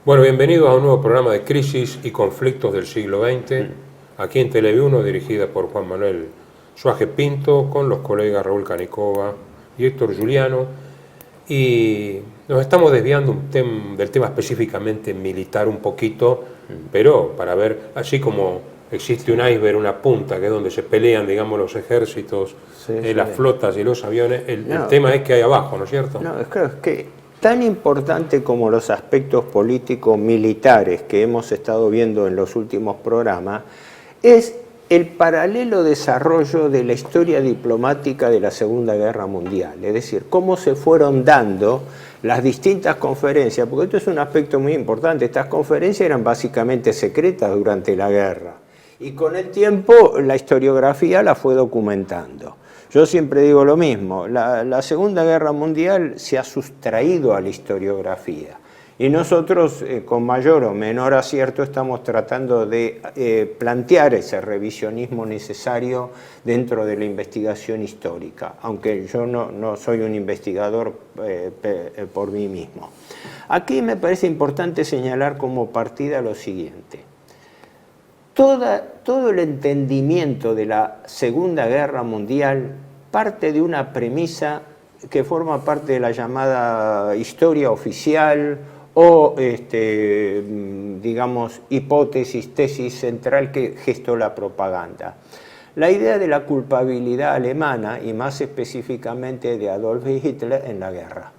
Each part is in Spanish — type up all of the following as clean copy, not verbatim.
Bueno, bienvenidos a un nuevo programa de Crisis y Conflictos del siglo XX, aquí en Tele1, dirigida por Juan Manuel Suárez Pinto, con los colegas Raúl Canicova y Héctor Juliano. Y nos estamos desviando del tema específicamente militar un poquito, pero para ver, así como existe un iceberg, una punta, que es donde se pelean, digamos, los ejércitos, las flotas y los aviones, el tema es que hay abajo, ¿no es cierto? No, es claro, es que tan importante como los aspectos políticos militares que hemos estado viendo en los últimos programas, es el paralelo desarrollo de la historia diplomática de la Segunda Guerra Mundial, es decir, cómo se fueron dando las distintas conferencias, porque esto es un aspecto muy importante. Estas conferencias eran básicamente secretas durante la guerra y con el tiempo la historiografía la fue documentando. Yo siempre digo lo mismo, la Segunda Guerra Mundial se ha sustraído a la historiografía y nosotros con mayor o menor acierto estamos tratando de plantear ese revisionismo necesario dentro de la investigación histórica, aunque yo no soy un investigador por mí mismo. Aquí me parece importante señalar como partida lo siguiente. Todo el entendimiento de la Segunda Guerra Mundial parte de una premisa que forma parte de la llamada historia oficial o, digamos, hipótesis, tesis central que gestó la propaganda. La idea de la culpabilidad alemana y más específicamente de Adolf Hitler en la guerra.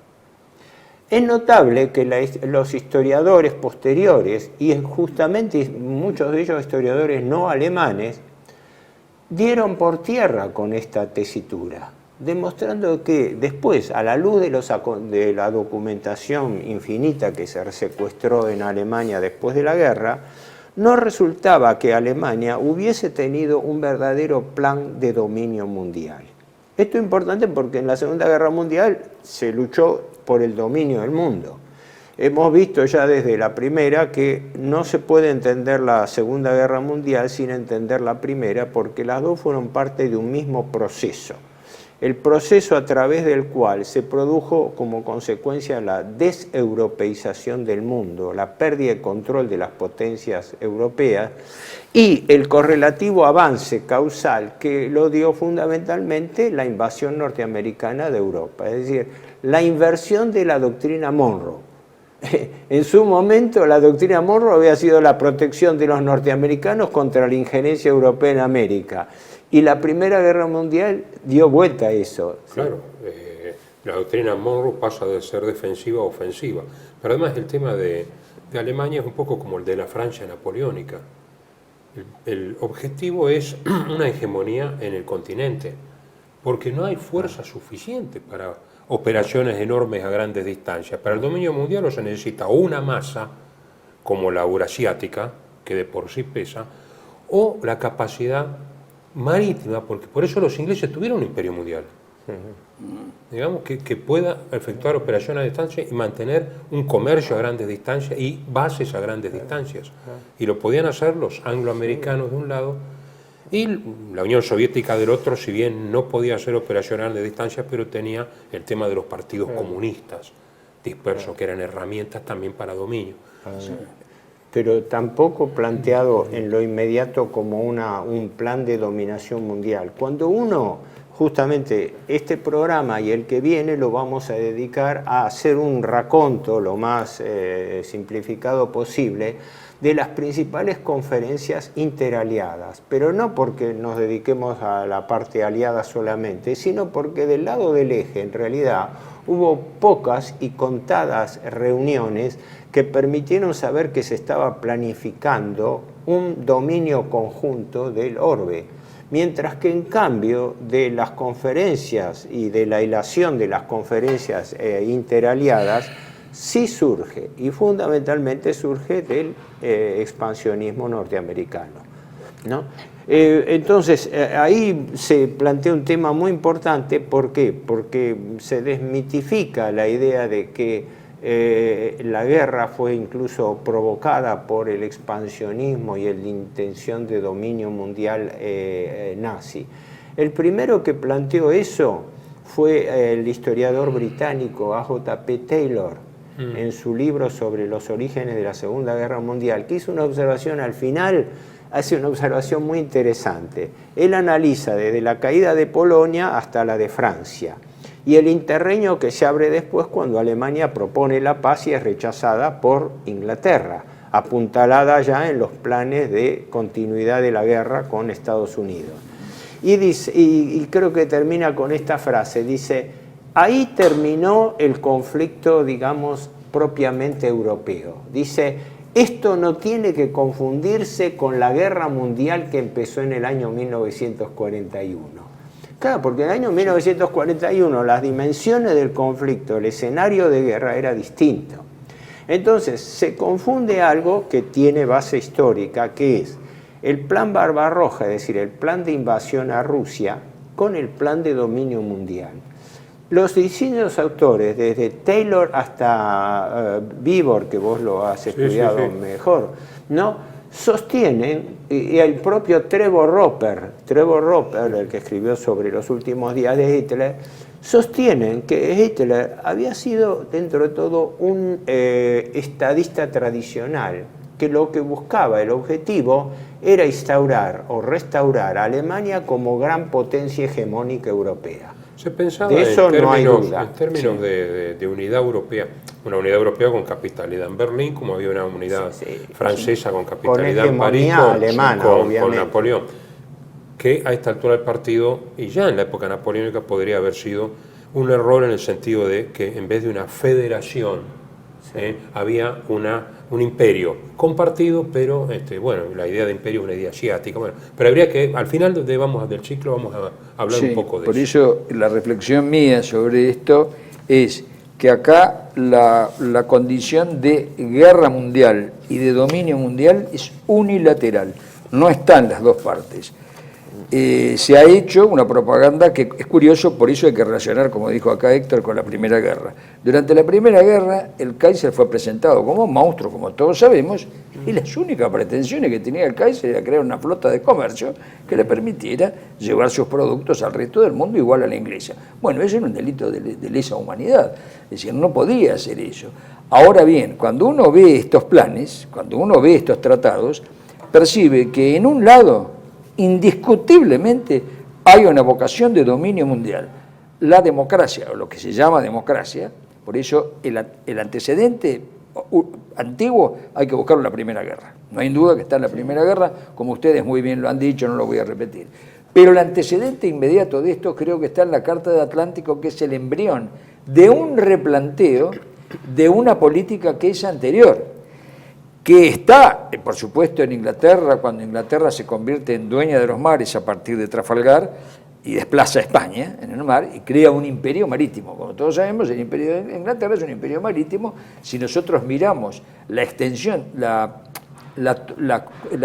Es notable que los historiadores posteriores, y justamente muchos de ellos historiadores no alemanes, dieron por tierra con esta tesitura, demostrando que después, a la luz de la documentación infinita que se secuestró en Alemania después de la guerra, no resultaba que Alemania hubiese tenido un verdadero plan de dominio mundial. Esto es importante porque en la Segunda Guerra Mundial se luchó por el dominio del mundo. Hemos visto ya desde la primera que no se puede entender la Segunda Guerra Mundial sin entender la primera, porque las dos fueron parte de un mismo proceso. El proceso a través del cual se produjo como consecuencia la deseuropeización del mundo, la pérdida de control de las potencias europeas y el correlativo avance causal que lo dio fundamentalmente la invasión norteamericana de Europa, es decir, la inversión de la doctrina Monroe. En su momento la doctrina Monroe había sido la protección de los norteamericanos contra la injerencia europea en América. Y la Primera Guerra Mundial dio vuelta a eso. Claro, la doctrina Monroe pasa de ser defensiva a ofensiva. Pero además el tema de Alemania es un poco como el de la Francia napoleónica. El objetivo es una hegemonía en el continente, porque no hay fuerza suficiente para operaciones enormes a grandes distancias. Para el dominio mundial se necesita una masa, como la eurasiática, que de por sí pesa, o la capacidad marítima, porque por eso los ingleses tuvieron un imperio mundial. Digamos que pueda efectuar operaciones a distancia y mantener un comercio a grandes distancias y bases a grandes distancias. Y lo podían hacer los angloamericanos de un lado y la Unión Soviética del otro, si bien no podía hacer operaciones de distancia, pero tenía el tema de los partidos comunistas dispersos, que eran herramientas también para dominio. Pero tampoco planteado en lo inmediato como un plan de dominación mundial. Cuando uno, justamente este programa y el que viene lo vamos a dedicar a hacer un raconto lo más simplificado posible de las principales conferencias interaliadas, pero no porque nos dediquemos a la parte aliada solamente, sino porque del lado del eje, en realidad, hubo pocas y contadas reuniones que permitieron saber que se estaba planificando un dominio conjunto del orbe, mientras que en cambio de las conferencias y de la hilación de las conferencias interaliadas, sí surge, y fundamentalmente surge del expansionismo norteamericano, ¿no? Entonces, ahí se plantea un tema muy importante. ¿Por qué? Porque se desmitifica la idea de que la guerra fue incluso provocada por el expansionismo y la intención de dominio mundial nazi. El primero que planteó eso fue el historiador británico A.J.P. Taylor, en su libro sobre los orígenes de la Segunda Guerra Mundial, que hizo una observación al final, hace una observación muy interesante. Él analiza desde la caída de Polonia hasta la de Francia, y el interreño que se abre después cuando Alemania propone la paz y es rechazada por Inglaterra, apuntalada ya en los planes de continuidad de la guerra con Estados Unidos. Y, dice, y creo que termina con esta frase, dice: ahí terminó el conflicto, digamos, propiamente europeo. Dice: esto no tiene que confundirse con la guerra mundial que empezó en el año 1941. Claro, porque en el año 1941 las dimensiones del conflicto, el escenario de guerra era distinto. Entonces se confunde algo que tiene base histórica, que es el plan Barbarroja, es decir, el plan de invasión a Rusia, con el plan de dominio mundial. Los distintos autores, desde Taylor hasta Bibor, que vos lo has estudiado mejor, ¿no?, sostienen, y el propio Trevor Roper, el que escribió sobre los últimos días de Hitler, sostienen que Hitler había sido, dentro de todo, un estadista tradicional, que lo que buscaba, el objetivo, era instaurar o restaurar a Alemania como gran potencia hegemónica europea. Se pensaba de eso en no hay duda. En términos de unidad europea, una unidad europea con capitalidad en Berlín, como había una unidad francesa con capitalidad en París, con Napoleón, que a esta altura del partido, y ya en la época napoleónica, podría haber sido un error en el sentido de que en vez de una federación, había un imperio compartido, pero bueno, la idea de imperio es una idea asiática. Bueno, pero habría que, al final del ciclo, vamos a hablar un poco de eso. Por eso la reflexión mía sobre esto es que acá la condición de guerra mundial y de dominio mundial es unilateral, no están las dos partes. Se ha hecho una propaganda que es curioso, por eso hay que relacionar, como dijo acá Héctor, con la Primera Guerra. Durante la Primera Guerra, el Kaiser fue presentado como monstruo, como todos sabemos, y las únicas pretensiones que tenía el Kaiser era crear una flota de comercio que le permitiera llevar sus productos al resto del mundo igual a la inglesa. Bueno, eso era un delito de lesa humanidad, es decir, no podía hacer eso. Ahora bien, cuando uno ve estos planes, cuando uno ve estos tratados, percibe que en un lado, indiscutiblemente, hay una vocación de dominio mundial. La democracia, o lo que se llama democracia, por eso el antecedente antiguo hay que buscarlo en la Primera Guerra. No hay duda que está en la Primera Guerra, como ustedes muy bien lo han dicho, no lo voy a repetir. Pero el antecedente inmediato de esto creo que está en la Carta del Atlántico, que es el embrión de un replanteo de una política que es anterior, que está, por supuesto, en Inglaterra, cuando Inglaterra se convierte en dueña de los mares a partir de Trafalgar y desplaza a España en el mar y crea un imperio marítimo. Como todos sabemos, el imperio de Inglaterra es un imperio marítimo. Si nosotros miramos la extensión, la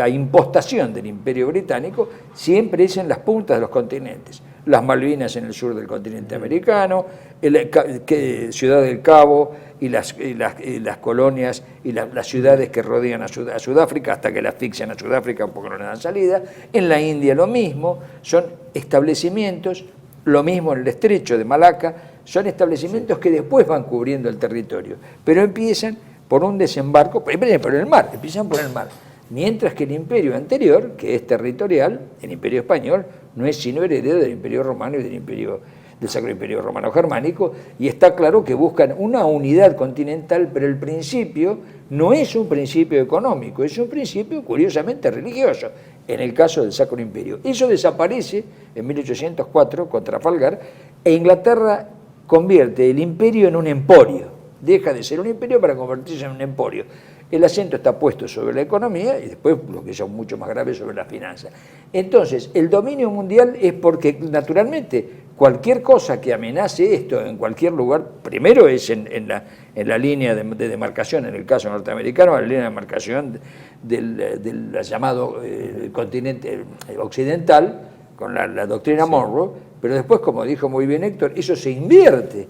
impostación del imperio británico, siempre es en las puntas de los continentes. Las Malvinas en el sur del continente americano, Ciudad del Cabo y las colonias y las ciudades que rodean a Sudáfrica, hasta que la asfixian a Sudáfrica porque no le dan salida. En la India lo mismo, son establecimientos, lo mismo en el estrecho de Malaca, son establecimientos que después van cubriendo el territorio, pero empiezan por un desembarco, por el mar, empiezan por el mar. Mientras que el imperio anterior, que es territorial, el imperio español, no es sino heredero del imperio romano y del Sacro Imperio Romano Germánico, y está claro que buscan una unidad continental, pero el principio no es un principio económico, es un principio curiosamente religioso, en el caso del Sacro Imperio. Eso desaparece en 1804 con Trafalgar, e Inglaterra convierte el imperio en un emporio, deja de ser un imperio para convertirse en un emporio. El acento está puesto sobre la economía y después, lo que es mucho más grave, sobre las finanzas. Entonces, el dominio mundial es porque, naturalmente, cualquier cosa que amenace esto en cualquier lugar, primero es en la línea de demarcación, en el caso norteamericano, la línea de demarcación del llamado continente occidental, con la doctrina Monroe, pero después, como dijo muy bien Héctor, eso se invierte.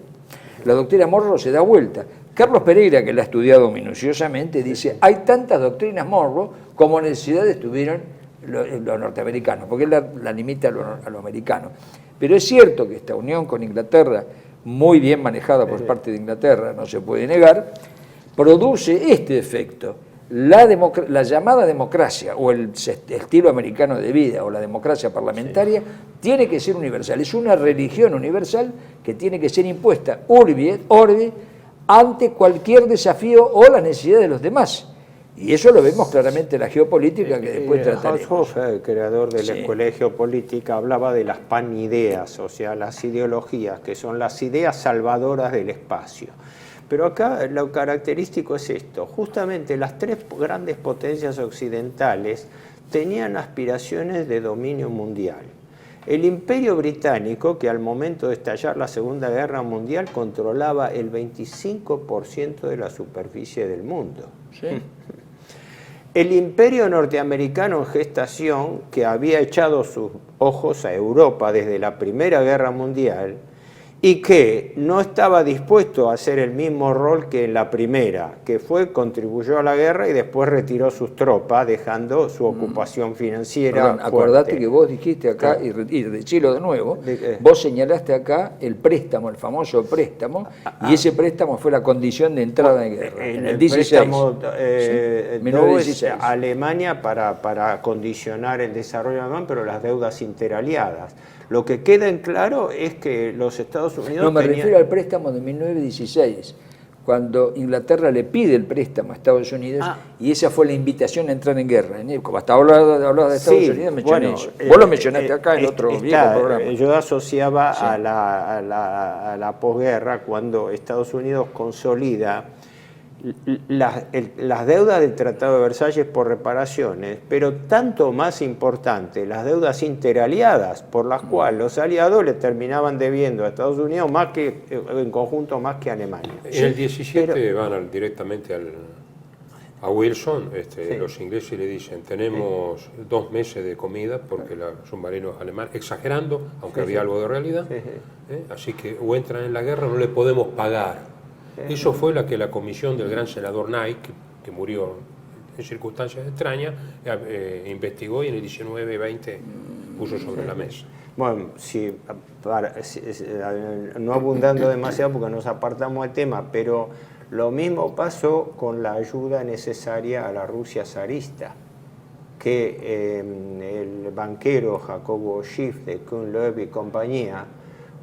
La doctrina Monroe se da vuelta. Carlos Pereira, que la ha estudiado minuciosamente, dice: hay tantas doctrinas Monroe como necesidades tuvieron los norteamericanos, porque él la limita a lo americano. Pero es cierto que esta unión con Inglaterra, muy bien manejada por parte de Inglaterra, no se puede negar, produce este efecto. La llamada democracia o el estilo americano de vida o la democracia parlamentaria tiene que ser universal. Es una religión universal que tiene que ser impuesta urbi et orbi ante cualquier desafío o la necesidad de los demás. Y eso lo vemos claramente en la geopolítica que después trataremos. Haushofer, el creador de la Escuela de Geopolítica, hablaba de las panideas, o sea, las ideologías, que son las ideas salvadoras del espacio. Pero acá lo característico es esto, justamente las tres grandes potencias occidentales tenían aspiraciones de dominio mundial. El Imperio Británico, que al momento de estallar la Segunda Guerra Mundial controlaba el 25% de la superficie del mundo. Sí. El Imperio Norteamericano en gestación, que había echado sus ojos a Europa desde la Primera Guerra Mundial, y que no estaba dispuesto a hacer el mismo rol que en la primera, que contribuyó a la guerra y después retiró sus tropas, dejando su ocupación financiera. Perdón, acordate que vos dijiste acá, y decilo de nuevo, vos señalaste acá el préstamo, el famoso préstamo, y ese préstamo fue la condición de entrada en guerra, en el 16. Préstamo, ¿sí? no es Alemania para condicionar el desarrollo alemán, pero las deudas interaliadas. Lo que queda en claro es que los Estados Unidos... No, me refiero al préstamo de 1916, cuando Inglaterra le pide el préstamo a Estados Unidos, y esa fue la invitación a entrar en guerra. Como hasta hablaba de Estados Unidos, mencioné eso. Vos lo mencionaste acá en otro viejo programa. Yo asociaba a la posguerra, cuando Estados Unidos consolida las deudas del Tratado de Versalles por reparaciones, pero tanto más importante, las deudas interaliadas, por las cuales los aliados le terminaban debiendo a Estados Unidos más que en conjunto más que a Alemania. En el 17 van directamente a Wilson, los ingleses le dicen, tenemos 2 meses de comida porque los submarinos alemanes, exagerando, aunque había algo de realidad, así que o entran en la guerra o no le podemos pagar. Eso fue la que la comisión del gran senador Knight, que murió en circunstancias extrañas, investigó y en el 19 y 20 puso sobre la mesa. Bueno, no abundando demasiado porque nos apartamos del tema, pero lo mismo pasó con la ayuda necesaria a la Rusia zarista, que el banquero Jacobo Schiff de Kuhn-Loeb y compañía,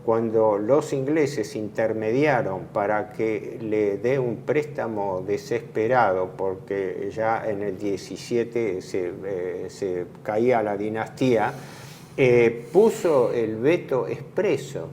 cuando los ingleses intermediaron para que le dé un préstamo desesperado, porque ya en el 17 se caía la dinastía, puso el veto expreso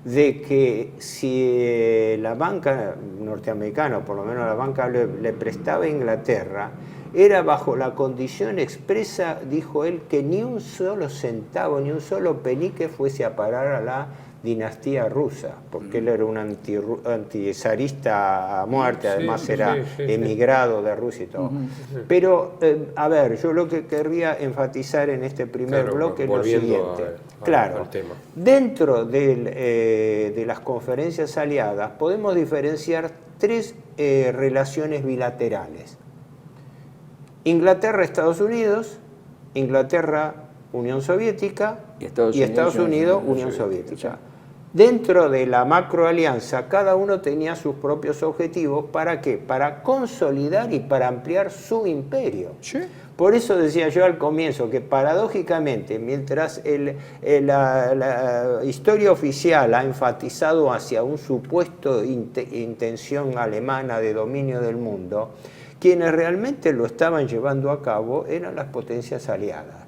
de que si la banca norteamericana, o por lo menos la banca le prestaba a Inglaterra, era bajo la condición expresa, dijo él, que ni un solo centavo, ni un solo penique fuese a parar a la dinastía rusa, porque él era un antizarista a muerte, además era emigrado de Rusia y todo. Pero, a ver, yo lo que querría enfatizar en este primer bloque es lo siguiente. Al tema. Dentro de las conferencias aliadas podemos diferenciar 3 relaciones bilaterales. Inglaterra-Estados Unidos, Inglaterra-Unión Soviética y Estados Unidos-Unión Soviética. Dentro de la macroalianza, cada uno tenía sus propios objetivos. ¿Para qué? Para consolidar y para ampliar su imperio. Sí. Por eso decía yo al comienzo que paradójicamente, mientras la historia oficial ha enfatizado hacia un supuesto intención alemana de dominio del mundo, quienes realmente lo estaban llevando a cabo eran las potencias aliadas.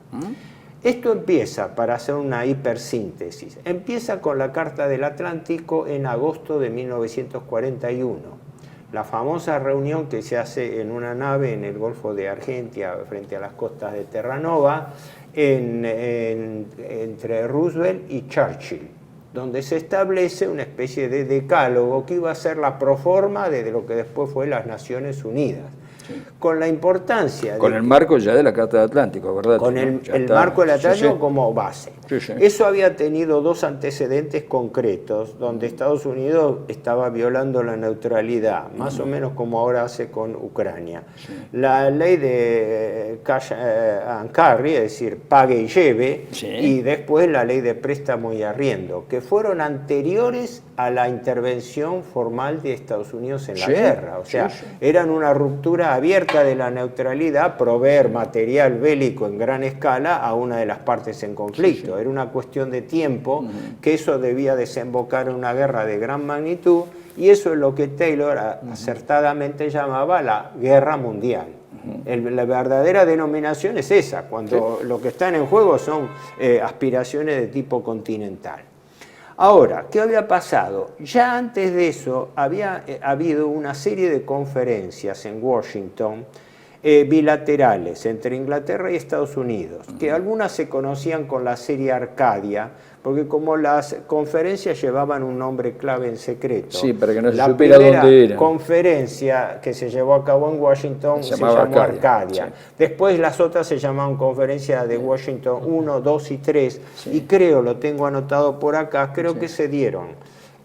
Esto empieza, para hacer una hipersíntesis, empieza con la Carta del Atlántico en agosto de 1941. La famosa reunión que se hace en una nave en el Golfo de Argentia, frente a las costas de Terranova, entre Roosevelt y Churchill, donde se establece una especie de decálogo que iba a ser la proforma de lo que después fue las Naciones Unidas. con la importancia... Con el marco ya de la Carta del Atlántico, ¿verdad? Con el marco del Atlántico como base. Sí, sí. Eso había tenido dos antecedentes concretos, donde Estados Unidos estaba violando la neutralidad, más o menos como ahora hace con Ucrania. Sí. La ley de cash and carry, es decir, pague y lleve, Sí. y después la ley de préstamo y arriendo, que fueron anteriores a la intervención formal de Estados Unidos en la Sí, guerra. O sea, sí. eran una ruptura abierta de la neutralidad, proveer material bélico en gran escala a una de las partes en conflicto. Era una cuestión de tiempo que eso debía desembocar en una guerra de gran magnitud, y eso es lo que Taylor acertadamente llamaba la guerra mundial. La verdadera denominación es esa, cuando lo que están en juego son aspiraciones de tipo continental. Ahora, ¿qué había pasado? Ya antes de eso había habido una serie de conferencias en Washington bilaterales entre Inglaterra y Estados Unidos, que algunas se conocían con la serie Arcadia, porque como las conferencias llevaban un nombre clave en secreto, Sí, para que no se la supiera primera dónde era. conferencia que se llevó a cabo en Washington se llamaba llamó Arcadia, Arcadia. sí. Después las otras se llamaban conferencias de Washington 1, 2 y 3, y creo, lo tengo anotado por acá, creo que se dieron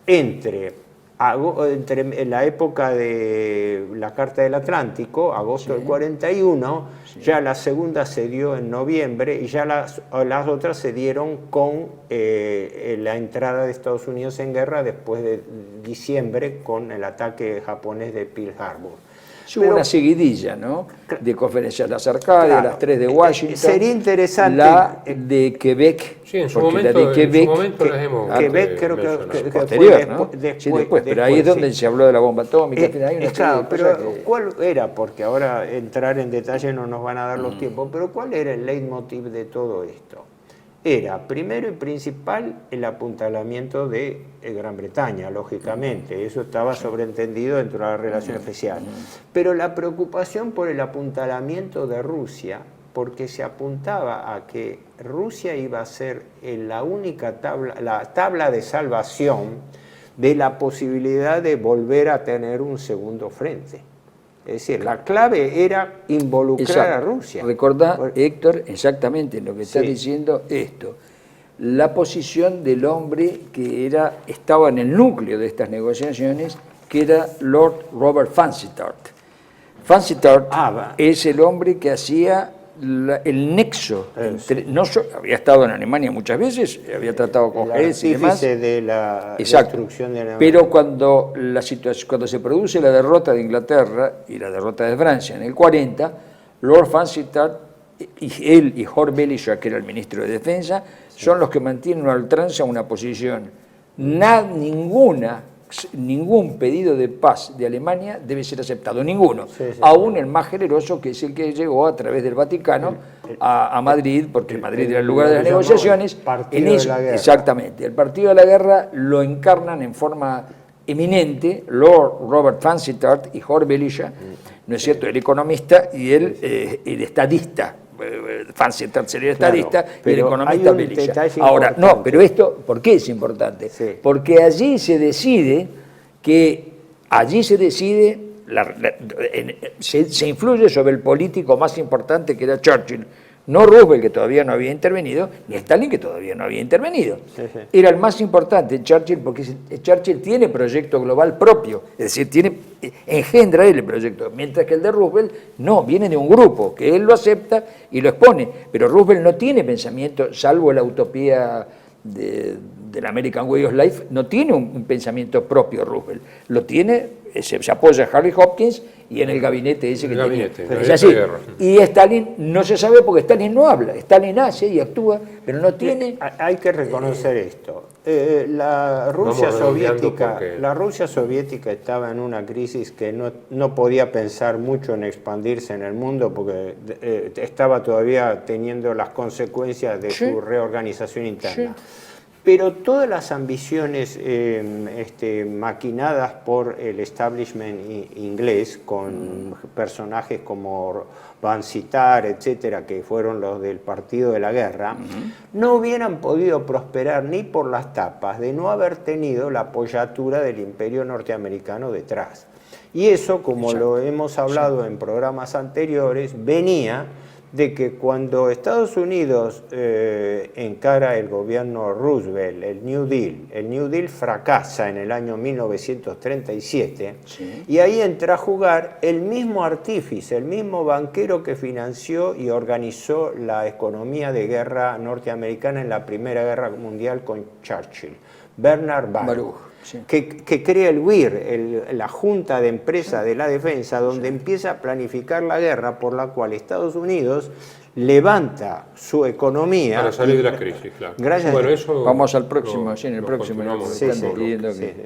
entre en la época de la Carta del Atlántico, agosto del 41, ya la segunda se dio en noviembre, y ya las otras se dieron con la entrada de Estados Unidos en guerra después de diciembre, con el ataque japonés de Pearl Harbor. Sí, hubo una seguidilla, ¿no? De conferencias, las Arcadias, Claro, las tres de Washington, sería interesante, la de Quebec, Sí, en su porque momento, la de Quebec, las hemos Quebec creo que mencionado. posterior, fue ¿no? después, Sí, después, pero ahí es donde sí. se habló de la bomba atómica. Al final hay una serie Claro, de pero cosas que- ¿cuál era? Porque ahora entrar en detalle no nos van a dar los tiempos, pero ¿cuál era el leitmotiv de todo esto? Era, primero y principal, el apuntalamiento de Gran Bretaña, lógicamente, eso estaba sobreentendido dentro de la relación especial. Pero la preocupación por el apuntalamiento de Rusia, porque se apuntaba a que Rusia iba a ser la única la tabla de salvación de la posibilidad de volver a tener un segundo frente. Es decir, la clave era involucrar a Rusia. Recordá, Héctor, exactamente lo que está Sí. diciendo esto. La posición del hombre que estaba en el núcleo de estas negociaciones, que era Lord Robert Fancytart. Fancytart es el hombre que hacía el nexo entre, había estado en Alemania muchas veces, había tratado con Hess y demás. De la Exacto. destrucción de Alemania. Pero cuando cuando se produce la derrota de Inglaterra y la derrota de Francia en el 40, Lord Fancytart y él y Horst Wehlinger, que era el ministro de Defensa, son los que mantienen a ultranza una posición. Ningún pedido de paz de Alemania debe ser aceptado, ninguno. Aún el más generoso, que es el que llegó a través del Vaticano a Madrid, porque Madrid era el lugar de las negociaciones. Partido de la guerra. Exactamente. El partido de la guerra lo encarnan en forma eminente Lord Robert Fancytart y Horst Wehlinger, ¿no es cierto? El economista y el estadista. Fancytart sería el estadista, Claro, y el pero economista hay un Wehlinger. detalle Ahora, no, importante. pero esto, ¿por qué es importante? Sí. Porque allí se decide se influye sobre el político más importante, que era Churchill. No Roosevelt, que todavía no había intervenido, ni Stalin, que todavía no había intervenido. Era el más importante Churchill, porque Churchill tiene proyecto global propio, es decir, engendra él el proyecto, mientras que el de Roosevelt no, viene de un grupo, que él lo acepta y lo expone, pero Roosevelt no tiene pensamiento, salvo la utopía del American Way of Life, no tiene un pensamiento propio Roosevelt, lo tiene, se apoya en Harry Hopkins y en el gabinete ese que tenía. Es así. Y Stalin no se sabe porque Stalin no habla, Stalin hace y actúa, pero no tiene... Hay que reconocer esto. La Rusia soviética estaba en una crisis que no podía pensar mucho en expandirse en el mundo, porque estaba todavía teniendo las consecuencias de su reorganización interna. Pero todas las ambiciones maquinadas por el establishment inglés, con personajes como Vansittart, etcétera, que fueron los del partido de la guerra, no hubieran podido prosperar ni por las tapas de no haber tenido la apoyatura del imperio norteamericano detrás. Y eso, como Exacto. lo hemos hablado en programas anteriores, venía de que cuando Estados Unidos encara el gobierno Roosevelt, el New Deal fracasa en el año 1937, Sí. y ahí entra a jugar el mismo artífice, el mismo banquero que financió y organizó la economía de guerra norteamericana en la Primera Guerra Mundial con Churchill, Bernard Baruch. Sí. Que crea el WIR, la Junta de Empresa de la Defensa, donde empieza a planificar la guerra por la cual Estados Unidos levanta su economía. Para salir de la crisis, claro. Gracias. Bueno, eso Vamos al próximo, lo- sí, en el lo próximo. continuamos Sí, en sí, otro bloque. pidiendo sí, que- sí.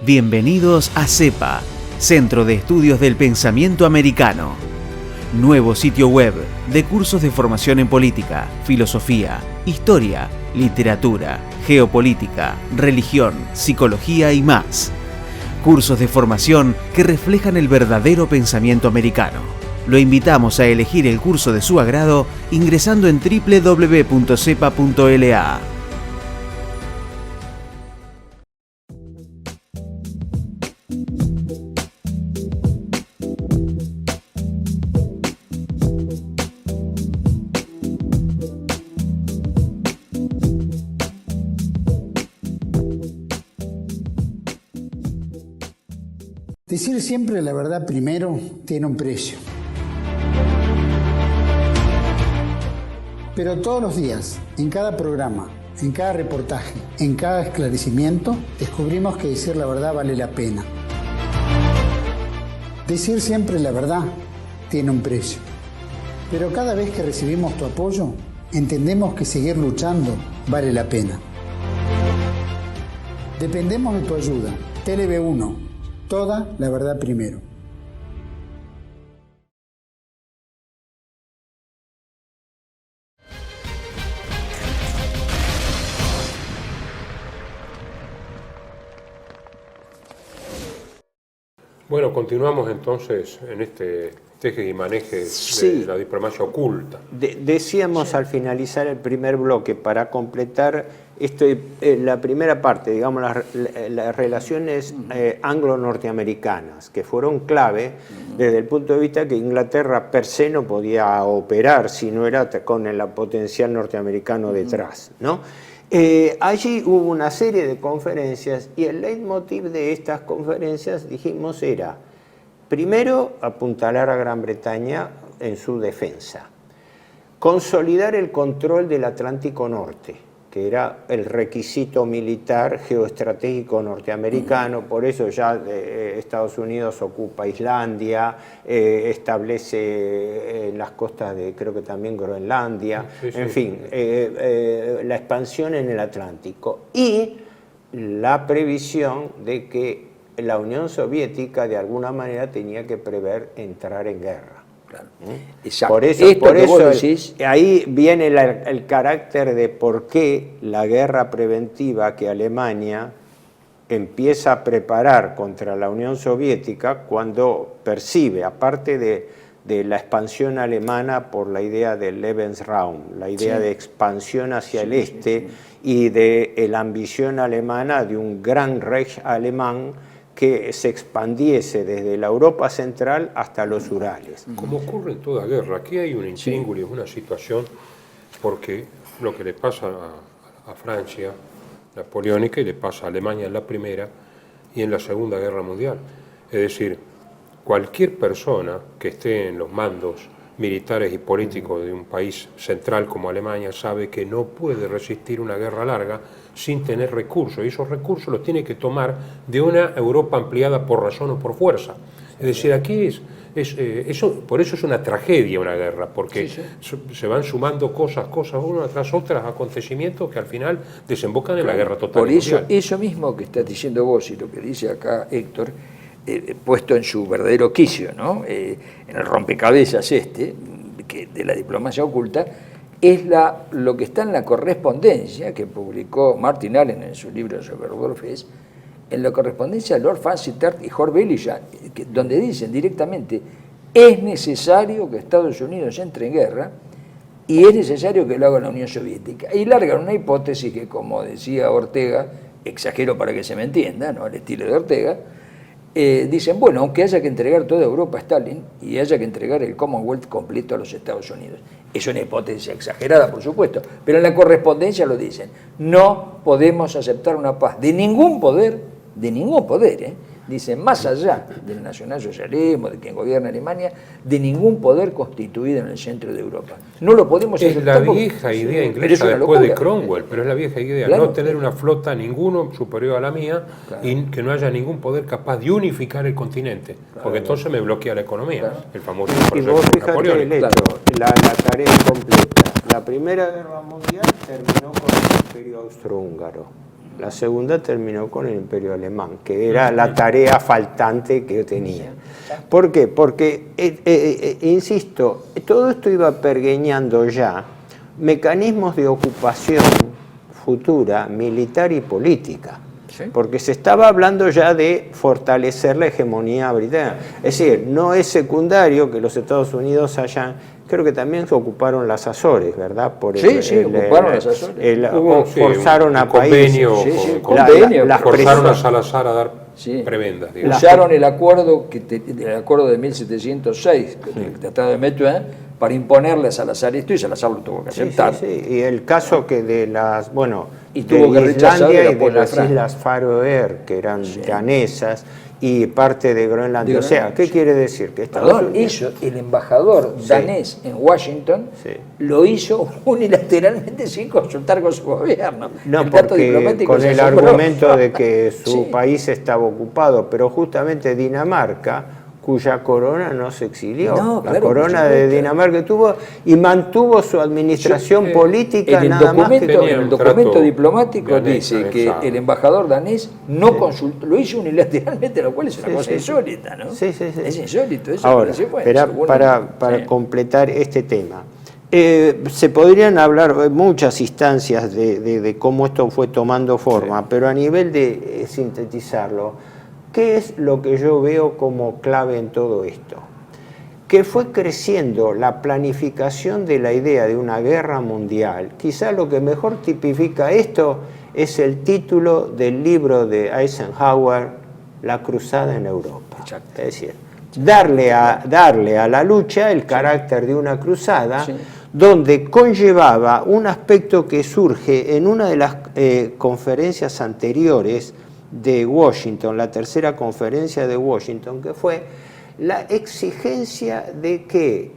Bienvenidos a CEPA, Centro de Estudios del Pensamiento Americano. Nuevo sitio web de cursos de formación en política, filosofía, historia, literatura, geopolítica, religión, psicología y más. Cursos de formación que reflejan el verdadero pensamiento americano. Lo invitamos a elegir el curso de su agrado ingresando en www.cepa.la. Decir siempre la verdad primero tiene un precio. Pero todos los días, en cada programa, en cada reportaje, en cada esclarecimiento, descubrimos que decir la verdad vale la pena. Decir siempre la verdad tiene un precio. Pero cada vez que recibimos tu apoyo, entendemos que seguir luchando vale la pena. Dependemos de tu ayuda. TLB1. Toda la verdad primero. Bueno, continuamos entonces en este teje y maneje Sí. de la diplomacia oculta. Decíamos al finalizar el primer bloque, para completar la primera parte, digamos, las relaciones anglo-norteamericanas, que fueron clave desde el punto de vista que Inglaterra per se no podía operar si no era con el potencial norteamericano detrás, ¿no? Allí hubo una serie de conferencias y el leitmotiv de estas conferencias, dijimos, era primero apuntalar a Gran Bretaña en su defensa, consolidar el control del Atlántico Norte, que era el requisito militar geoestratégico norteamericano, por eso ya Estados Unidos ocupa Islandia, establece las costas de, creo que también Groenlandia, Sí, sí. en fin, la expansión en el Atlántico y la previsión de que la Unión Soviética de alguna manera tenía que prever entrar en guerra. Claro. Exacto. Por eso, Esto que vos decís, ahí viene el carácter de por qué la guerra preventiva que Alemania empieza a preparar contra la Unión Soviética cuando percibe, aparte de la expansión alemana por la idea del Lebensraum, la idea de expansión hacia el este y de la ambición alemana de un gran Reich alemán que se expandiese desde la Europa central hasta los Urales. Como ocurre en toda guerra, aquí hay un intríngulis, una situación, porque lo que le pasa a Francia napoleónica y le pasa a Alemania en la Primera y en la Segunda Guerra Mundial. Es decir, cualquier persona que esté en los mandos militares y políticos de un país central como Alemania sabe que no puede resistir una guerra larga sin tener recursos, y esos recursos los tiene que tomar de una Europa ampliada por razón o por fuerza. Es decir, aquí eso, por eso es una tragedia una guerra, porque se van sumando cosas una tras otras, acontecimientos que al final desembocan en la guerra total. por eso, mundial. eso mismo que estás diciendo vos y lo que dice acá Héctor, puesto en su verdadero quicio, ¿no? En el rompecabezas de la diplomacia oculta, es lo que está en la correspondencia que publicó Martin Allen en su libro sobre Rudolf Hess, en la correspondencia de Lord Vansittart y Horst Bellinger, donde dicen directamente: es necesario que Estados Unidos entre en guerra y es necesario que lo haga la Unión Soviética. Y largan una hipótesis que, como decía Ortega, exagero para que se me entienda, ¿no?, al estilo de Ortega, dicen, bueno, aunque haya que entregar toda Europa a Stalin y haya que entregar el Commonwealth completo a los Estados Unidos. Es una hipótesis exagerada, por supuesto, pero en la correspondencia lo dicen. No podemos aceptar una paz de ningún poder, dicen, más allá del nacionalsocialismo, de quien gobierna Alemania, de ningún poder constituido en el centro de Europa. No lo podemos aceptar. Es la vieja idea inglesa después de Cromwell, pero es la vieja idea, claro, no tener una flota ninguno superior a la mía, claro, y que no haya ningún poder capaz de unificar el continente, claro, porque entonces me bloquea la economía, claro, el famoso proceso napoleónico. El hecho, claro, la tarea completa. La Primera Guerra Mundial terminó con el Imperio Austrohúngaro. La segunda terminó con el Imperio Alemán, que era la tarea faltante que yo tenía. ¿Por qué? Porque, insisto, todo esto iba pergeñando ya mecanismos de ocupación futura, militar y política. ¿Sí? Porque se estaba hablando ya de fortalecer la hegemonía británica. Es decir, no es secundario que los Estados Unidos hayan... Creo que también se ocuparon las Azores, ¿verdad? Por ocuparon las Azores. Forzaron a países. Forzaron a Salazar a dar prebendas. Usaron el acuerdo de 1706, el Tratado de Methuen, para imponerle a Salazar esto, y Salazar lo tuvo que aceptar. Y el caso que de las, y tuvo que rechazar Islandia y de las Islas Faroe, que eran danesas, y parte de Groenlandia. O sea, ¿qué quiere decir? Que el embajador danés en Washington lo hizo unilateralmente sin consultar con su gobierno. No, porque con el argumento de que su país estaba ocupado, pero justamente Dinamarca, cuya corona no se exilió. No, la corona de Dinamarca tuvo y mantuvo su administración política nada más que en el documento diplomático dice que el embajador danés no consultó, lo hizo unilateralmente, lo cual es una cosa insólita, ¿no? Es insólito eso. Ahora, para completar este tema, se podrían hablar muchas instancias de cómo esto fue tomando forma, pero a nivel de sintetizarlo, ¿qué es lo que yo veo como clave en todo esto? Que fue creciendo la planificación de la idea de una guerra mundial. Quizá lo que mejor tipifica esto es el título del libro de Eisenhower, La cruzada en Europa. Exacto. Es decir, darle a la lucha el carácter de una cruzada, donde conllevaba un aspecto que surge en una de las conferencias anteriores de Washington, la tercera conferencia de Washington, que fue la exigencia de que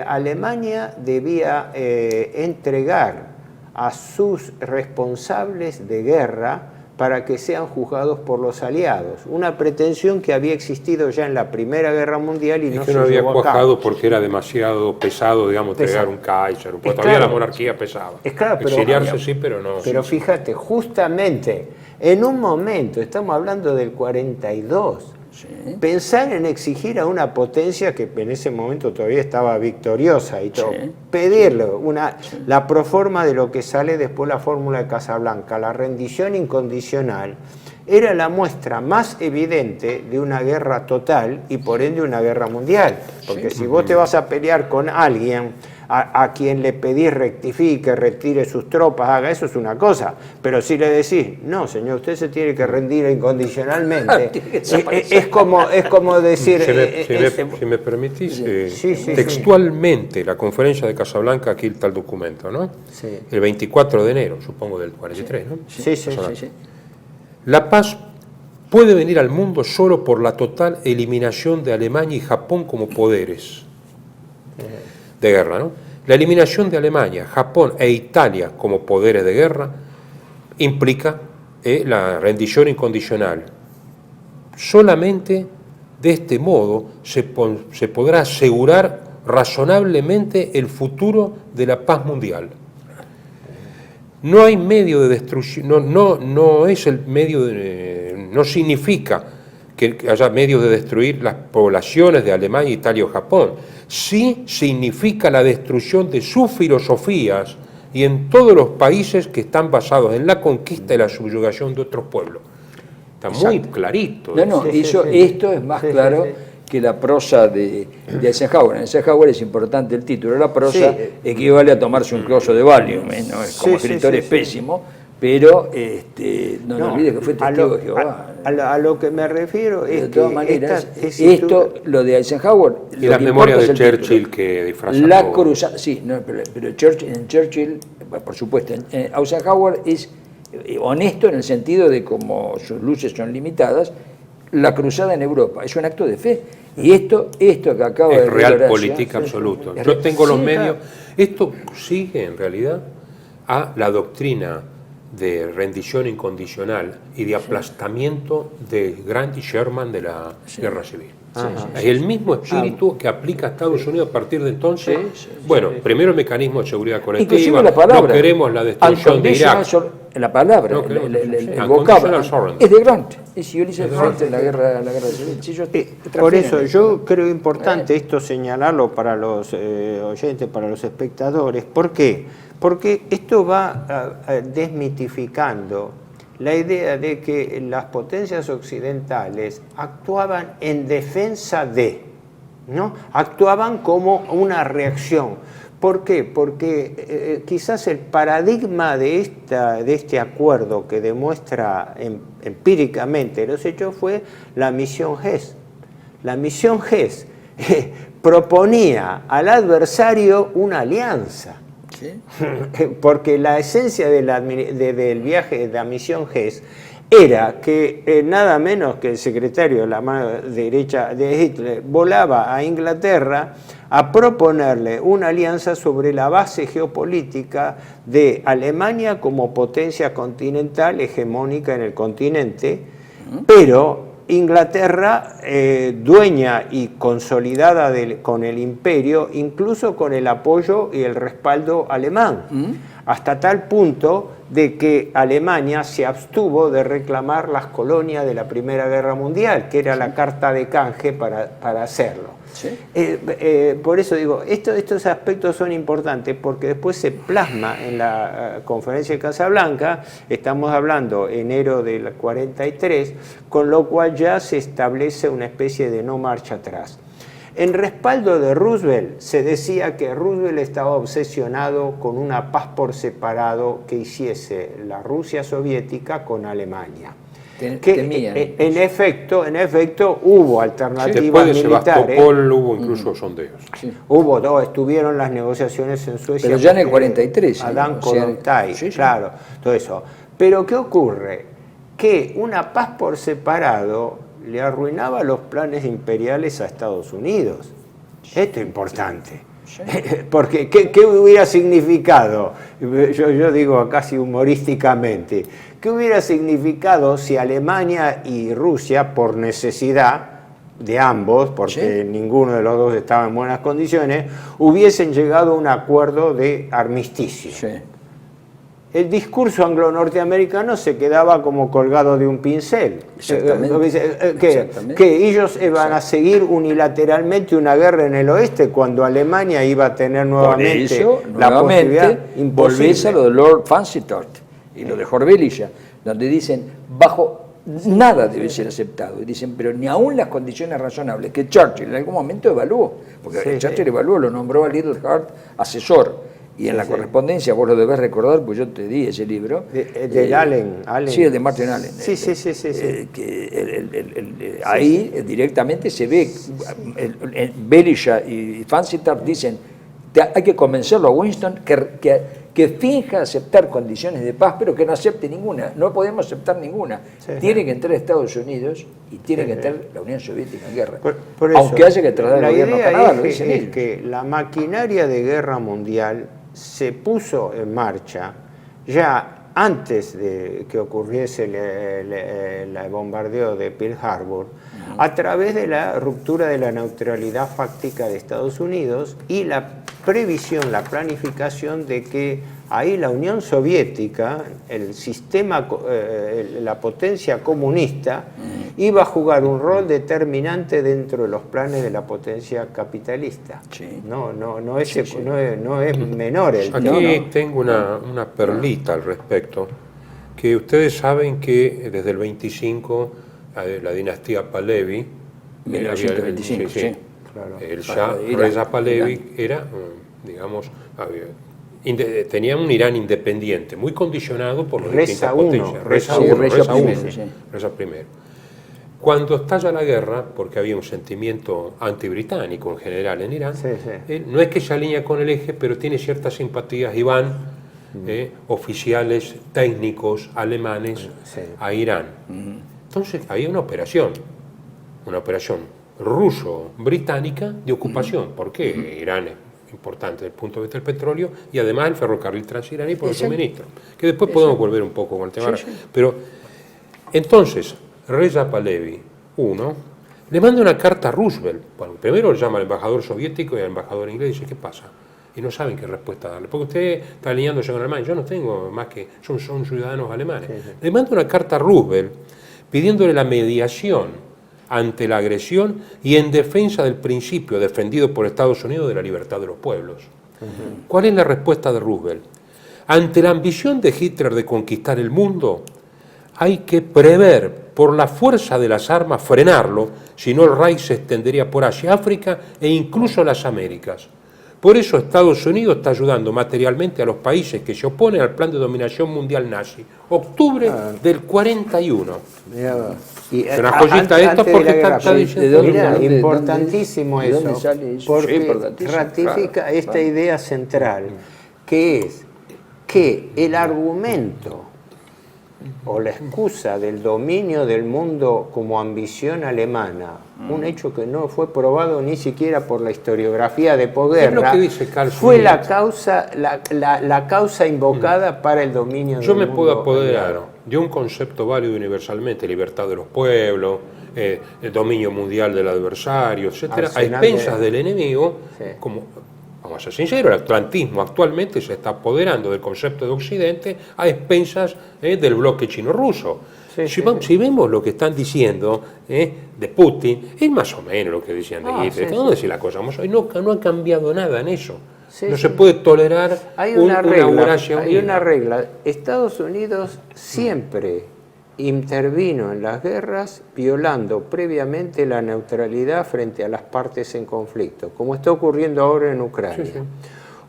Alemania debía entregar a sus responsables de guerra para que sean juzgados por los aliados. Una pretensión que había existido ya en la Primera Guerra Mundial y no se había cuajado porque era demasiado pesado, digamos, entregar un Kaiser, porque todavía la monarquía pesaba. Exiliarse sí, pero no. Pero fíjate, justamente en un momento, estamos hablando del 42, pensar en exigir a una potencia que en ese momento todavía estaba victoriosa y todo, pedirle la proforma de lo que sale después la fórmula de Casablanca, la rendición incondicional, era la muestra más evidente de una guerra total y por ende una guerra mundial. Porque si vos te vas a pelear con alguien a quien le pedís rectifique, retire sus tropas, haga eso, es una cosa. Pero si le decís, no, señor, usted se tiene que rendir incondicionalmente, es como decir... Si me permitís, textualmente, la conferencia de Casablanca, aquí está el documento, ¿no? Sí. El 24 de enero, supongo, del 43, ¿no? Sí. La paz puede venir al mundo solo por la total eliminación de Alemania y Japón como poderes de guerra, ¿no? La eliminación de Alemania, Japón e Italia como poderes de guerra implica la rendición incondicional. Solamente de este modo se podrá asegurar razonablemente el futuro de la paz mundial. No hay medio de destrucción, no es el medio no significa que haya medios de destruir las poblaciones de Alemania, Italia o Japón. Sí significa la destrucción de sus filosofías y en todos los países que están basados en la conquista y la subyugación de otros pueblos. Está muy clarito. Esto es más claro que la prosa de Eisenhower. En Eisenhower es importante el título, la prosa equivale a tomarse un closo de Valium, ¿no? Como escritor es pésimo, pero no olvides que fue testigo de Jehová. A lo que me refiero es de todas que maneras, lo de Eisenhower... Y las memorias de Churchill que disfrazan la cruzada, sí, no, pero Churchill, por supuesto, Eisenhower es honesto en el sentido de como sus luces son limitadas, la cruzada en Europa es un acto de fe. Y esto que acaba de decir, es real Horacio, política absoluto. Yo tengo los medios. Esto sigue en realidad a la doctrina de rendición incondicional y de aplastamiento de Grant y Sherman de la Guerra Civil. Es el mismo espíritu que aplica a Estados Unidos a partir de entonces. Primero el mecanismo de seguridad colectiva, la palabra, no queremos la destrucción de Irak. La palabra, el vocablo es de Grant, es Ulysses Grant en la guerra civil. Por eso yo creo importante esto señalarlo para los oyentes, para los espectadores. ¿Por qué? Porque esto va desmitificando la idea de que las potencias occidentales actuaban en defensa de, ¿no? Actuaban como una reacción. ¿Por qué? Porque quizás el paradigma de este acuerdo que demuestra empíricamente los hechos fue la misión GES. La misión GES proponía al adversario una alianza. ¿Sí? Porque la esencia del viaje de la misión GES era que nada menos que el secretario de la mano derecha de Hitler volaba a Inglaterra a proponerle una alianza sobre la base geopolítica de Alemania como potencia continental hegemónica en el continente, pero Inglaterra dueña y consolidada con el imperio, incluso con el apoyo y el respaldo alemán, hasta tal punto de que Alemania se abstuvo de reclamar las colonias de la Primera Guerra Mundial, que era la carta de canje para hacerlo. ¿Sí? Por eso digo, estos aspectos son importantes porque después se plasma en la conferencia de Casablanca, estamos hablando enero del 43, con lo cual ya se establece una especie de no marcha atrás. En respaldo de Roosevelt se decía que Roosevelt estaba obsesionado con una paz por separado que hiciese la Rusia soviética con Alemania. En efecto hubo alternativas después de militares. Sebastopol hubo incluso sondeos. Estuvieron las negociaciones en Suecia. Pero ya en el 43. Adán Kollontai, claro, todo eso. Pero ¿qué ocurre? Que una paz por separado le arruinaba los planes imperiales a Estados Unidos. Esto es importante. Porque ¿qué hubiera significado? Yo digo casi humorísticamente, ¿qué hubiera significado si Alemania y Rusia, por necesidad de ambos, porque ninguno de los dos estaba en buenas condiciones, hubiesen llegado a un acuerdo de armisticio? El discurso anglo-norteamericano se quedaba como colgado de un pincel. Que ellos iban a seguir unilateralmente una guerra en el oeste cuando Alemania iba a tener nuevamente la posibilidad imposible. Volvés a lo de Lord Fancytort y lo de Horbelisha, donde dicen, bajo nada debe ser aceptado. Y dicen, pero ni aún las condiciones razonables que Churchill en algún momento evaluó, porque Churchill evaluó, lo nombró a Little Hart asesor. Y en la correspondencia, vos lo debés recordar, pues yo te di ese libro. De Allen. Sí, el de Martin Allen. Sí. Ahí directamente se ve, Berisha y Fancytort dicen, hay que convencerlo a Winston que finja aceptar condiciones de paz, pero que no acepte ninguna. No podemos aceptar ninguna. Tiene que entrar Estados Unidos y tiene que entrar la Unión Soviética en guerra. Por eso, aunque haya que trasladar el gobierno a Canadá, lo dicen ellos. Es que la maquinaria de guerra mundial se puso en marcha ya antes de que ocurriese el bombardeo de Pearl Harbor, a través de la ruptura de la neutralidad fáctica de Estados Unidos y la previsión, la planificación de que ahí la Unión Soviética, el sistema, la potencia comunista, iba a jugar un rol determinante dentro de los planes de la potencia capitalista. No es menor el tema. Aquí tengo una perlita al respecto, que ustedes saben que desde el 25 la dinastía Pahlavi 1925, sí. Claro. El Shah Irán, Reza Pahlavi Irán. era, digamos, tenía un Irán independiente, muy condicionado por las Reza distintas uno, potencias. Reza Reza uno, Reza uno, primero, sí. Reza primero. Cuando estalla la guerra, porque había un sentimiento antibritánico en general en Irán, Sí, sí. él no es que se alinea con el eje, pero tiene ciertas simpatías y van oficiales técnicos alemanes Sí. a Irán. Entonces había una operación ruso-británica de ocupación. ¿Por qué? Irán es importante desde el punto de vista del petróleo y además el ferrocarril transiraní por el suministro. Que después podemos volver un poco con el tema. Pero entonces, Reza Pahlavi I le manda una carta a Roosevelt. Bueno, primero le llama al embajador soviético y al embajador inglés y dice, ¿qué pasa? Y no saben qué respuesta darle. Porque usted está alineándose con Alemania. Yo no tengo más que... Son ciudadanos alemanes. Le manda una carta a Roosevelt pidiéndole la mediación ante la agresión y en defensa del principio defendido por Estados Unidos de la libertad de los pueblos. ¿Cuál es la respuesta de Roosevelt? Ante la ambición de Hitler de conquistar el mundo, hay que prever por la fuerza de las armas frenarlo, si no el Reich se extendería por Asia, África e incluso las Américas. Por eso Estados Unidos está ayudando materialmente a los países que se oponen al plan de dominación mundial nazi. Octubre del 41. Y, Es una joyita esto antes de porque la guerra, está diciendo... Mira, ¿de importantísimo dónde eso, sale eso? Sí, porque importantísimo, ratifica claro, esta claro. idea central, que es que el argumento o la excusa del dominio del mundo como ambición alemana, un hecho que no fue probado ni siquiera por la historiografía de posguerra, Es lo que dice Carl fue Schmitt. la causa invocada para el dominio Yo del me mundo puedo apoderar aliado. de un concepto válido universalmente, libertad de los pueblos, el dominio mundial del adversario, etcétera, a Arsenal expensas de- del enemigo, Sí. como, vamos a ser sinceros, el atlantismo actualmente se está apoderando del concepto de Occidente a expensas del bloque chino-ruso. Sí, si, sí, si vemos lo que están diciendo de Putin, es más o menos lo que decían de Hitler. sí, Estamos a decir la cosa, no ha cambiado nada en eso. Sí, no sí. se puede tolerar Hay una Eurasia hay unida. una regla. Estados Unidos siempre intervino en las guerras violando previamente la neutralidad frente a las partes en conflicto, como está ocurriendo ahora en Ucrania. Sí, sí.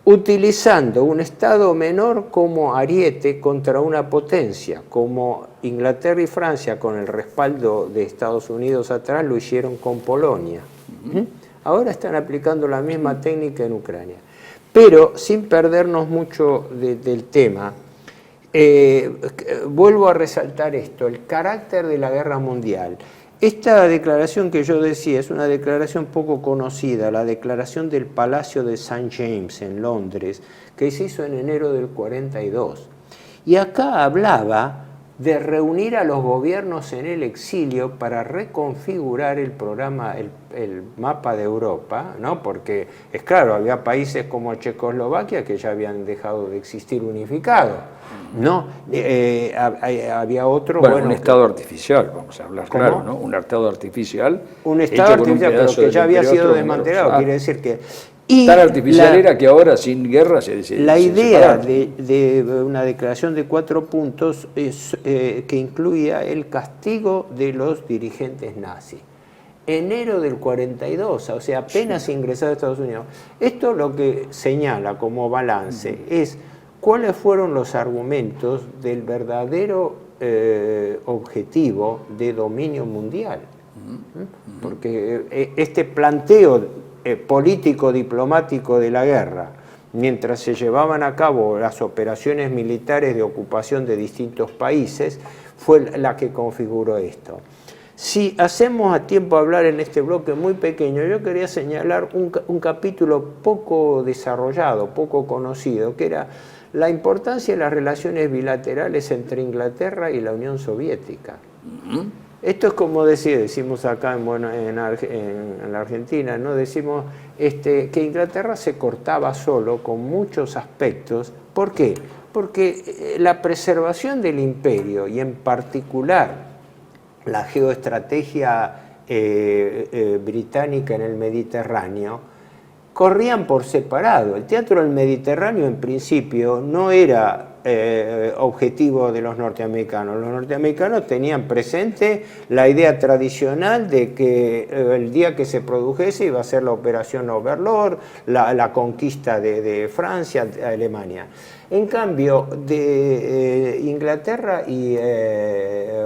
Utilizando un Estado menor como ariete contra una potencia, como Inglaterra y Francia con el respaldo de Estados Unidos atrás lo hicieron con Polonia. Ahora están aplicando la misma técnica en Ucrania. Pero sin perdernos mucho del tema, vuelvo a resaltar esto, el carácter de la guerra mundial. Esta declaración que yo decía es una declaración poco conocida, la declaración del Palacio de St. James en Londres, que se hizo en enero del 42. Y acá hablaba de reunir a los gobiernos en el exilio para reconfigurar el programa, el mapa de Europa, ¿no? Porque es claro, había países como Checoslovaquia que ya habían dejado de existir unificados, ¿no? Había otro... Bueno, un Estado artificial, vamos a hablar ¿Cómo? claro, ¿no? Un Estado artificial. Un hecho Estado con un artificial, pero pedazo que del ya había Imperio sido Austrohúngaro. desmantelado, Ah, quiere decir que... Y tan artificial era que ahora sin guerra se la idea separaron. de una declaración de 4 puntos es, que incluía el castigo de los dirigentes nazis. Enero del 42, o sea, apenas ingresado a Estados Unidos. Esto lo que señala como balance es cuáles fueron los argumentos del verdadero objetivo de dominio mundial. Porque este planteo político-diplomático de la guerra, mientras se llevaban a cabo las operaciones militares de ocupación de distintos países, fue la que configuró esto. Si hacemos a tiempo hablar en este bloque muy pequeño, yo quería señalar un capítulo poco desarrollado, poco conocido, que era la importancia de las relaciones bilaterales entre Inglaterra y la Unión Soviética. Esto es como decimos acá en la Argentina, ¿no? Decimos que Inglaterra se cortaba solo con muchos aspectos. ¿Por qué? Porque la preservación del imperio y en particular la geoestrategia británica en el Mediterráneo corrían por separado. El teatro del Mediterráneo en principio no era objetivo de los norteamericanos. Los norteamericanos tenían presente la idea tradicional de que el día que se produjese iba a ser la operación Overlord, la conquista de Francia, Alemania. En cambio, de Inglaterra y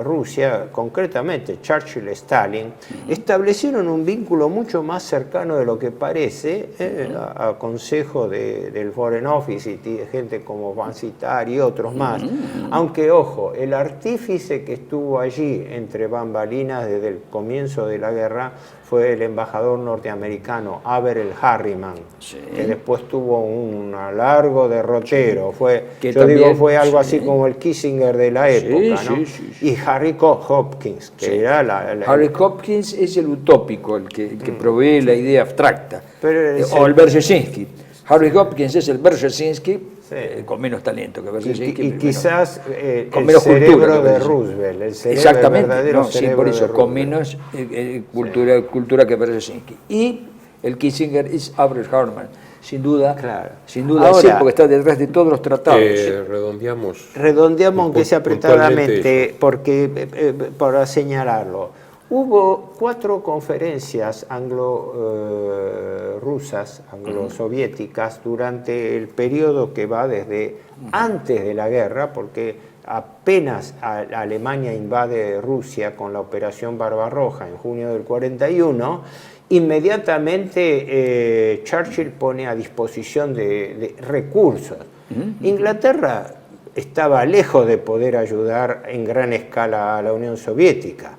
Rusia, concretamente Churchill y Stalin, establecieron un vínculo mucho más cercano de lo que parece, a consejo del Foreign Office y de gente como Van Citar y otros más. Aunque, ojo, el artífice que estuvo allí entre bambalinas desde el comienzo de la guerra fue el embajador norteamericano Averell Harriman, que después tuvo un largo derrotero. Fue algo así como el Kissinger de la época, ¿no? Y Harry Hopkins, que era Harry Hopkins es el utópico, el que provee la idea abstracta, o el Brzezinski. Harry Hopkins es el Brzezinski, con menos talento que Brzezinski. Y quizás con el menos cerebro cultura de Roosevelt, el cerebro, exactamente, verdadero sí, cerebro por eso, de con Roosevelt. menos cultura que Brzezinski. Y el Kissinger es Averell Harriman, sin duda, Ahora, sí, porque está detrás de todos los tratados. Redondeamos aunque sea apretadamente, porque para señalarlo. Hubo 4 conferencias anglo-rusas, anglo-soviéticas, durante el periodo que va desde antes de la guerra, porque apenas Alemania invade Rusia con la Operación Barbarroja en junio del 41, inmediatamente Churchill pone a disposición de recursos. Inglaterra estaba lejos de poder ayudar en gran escala a la Unión Soviética.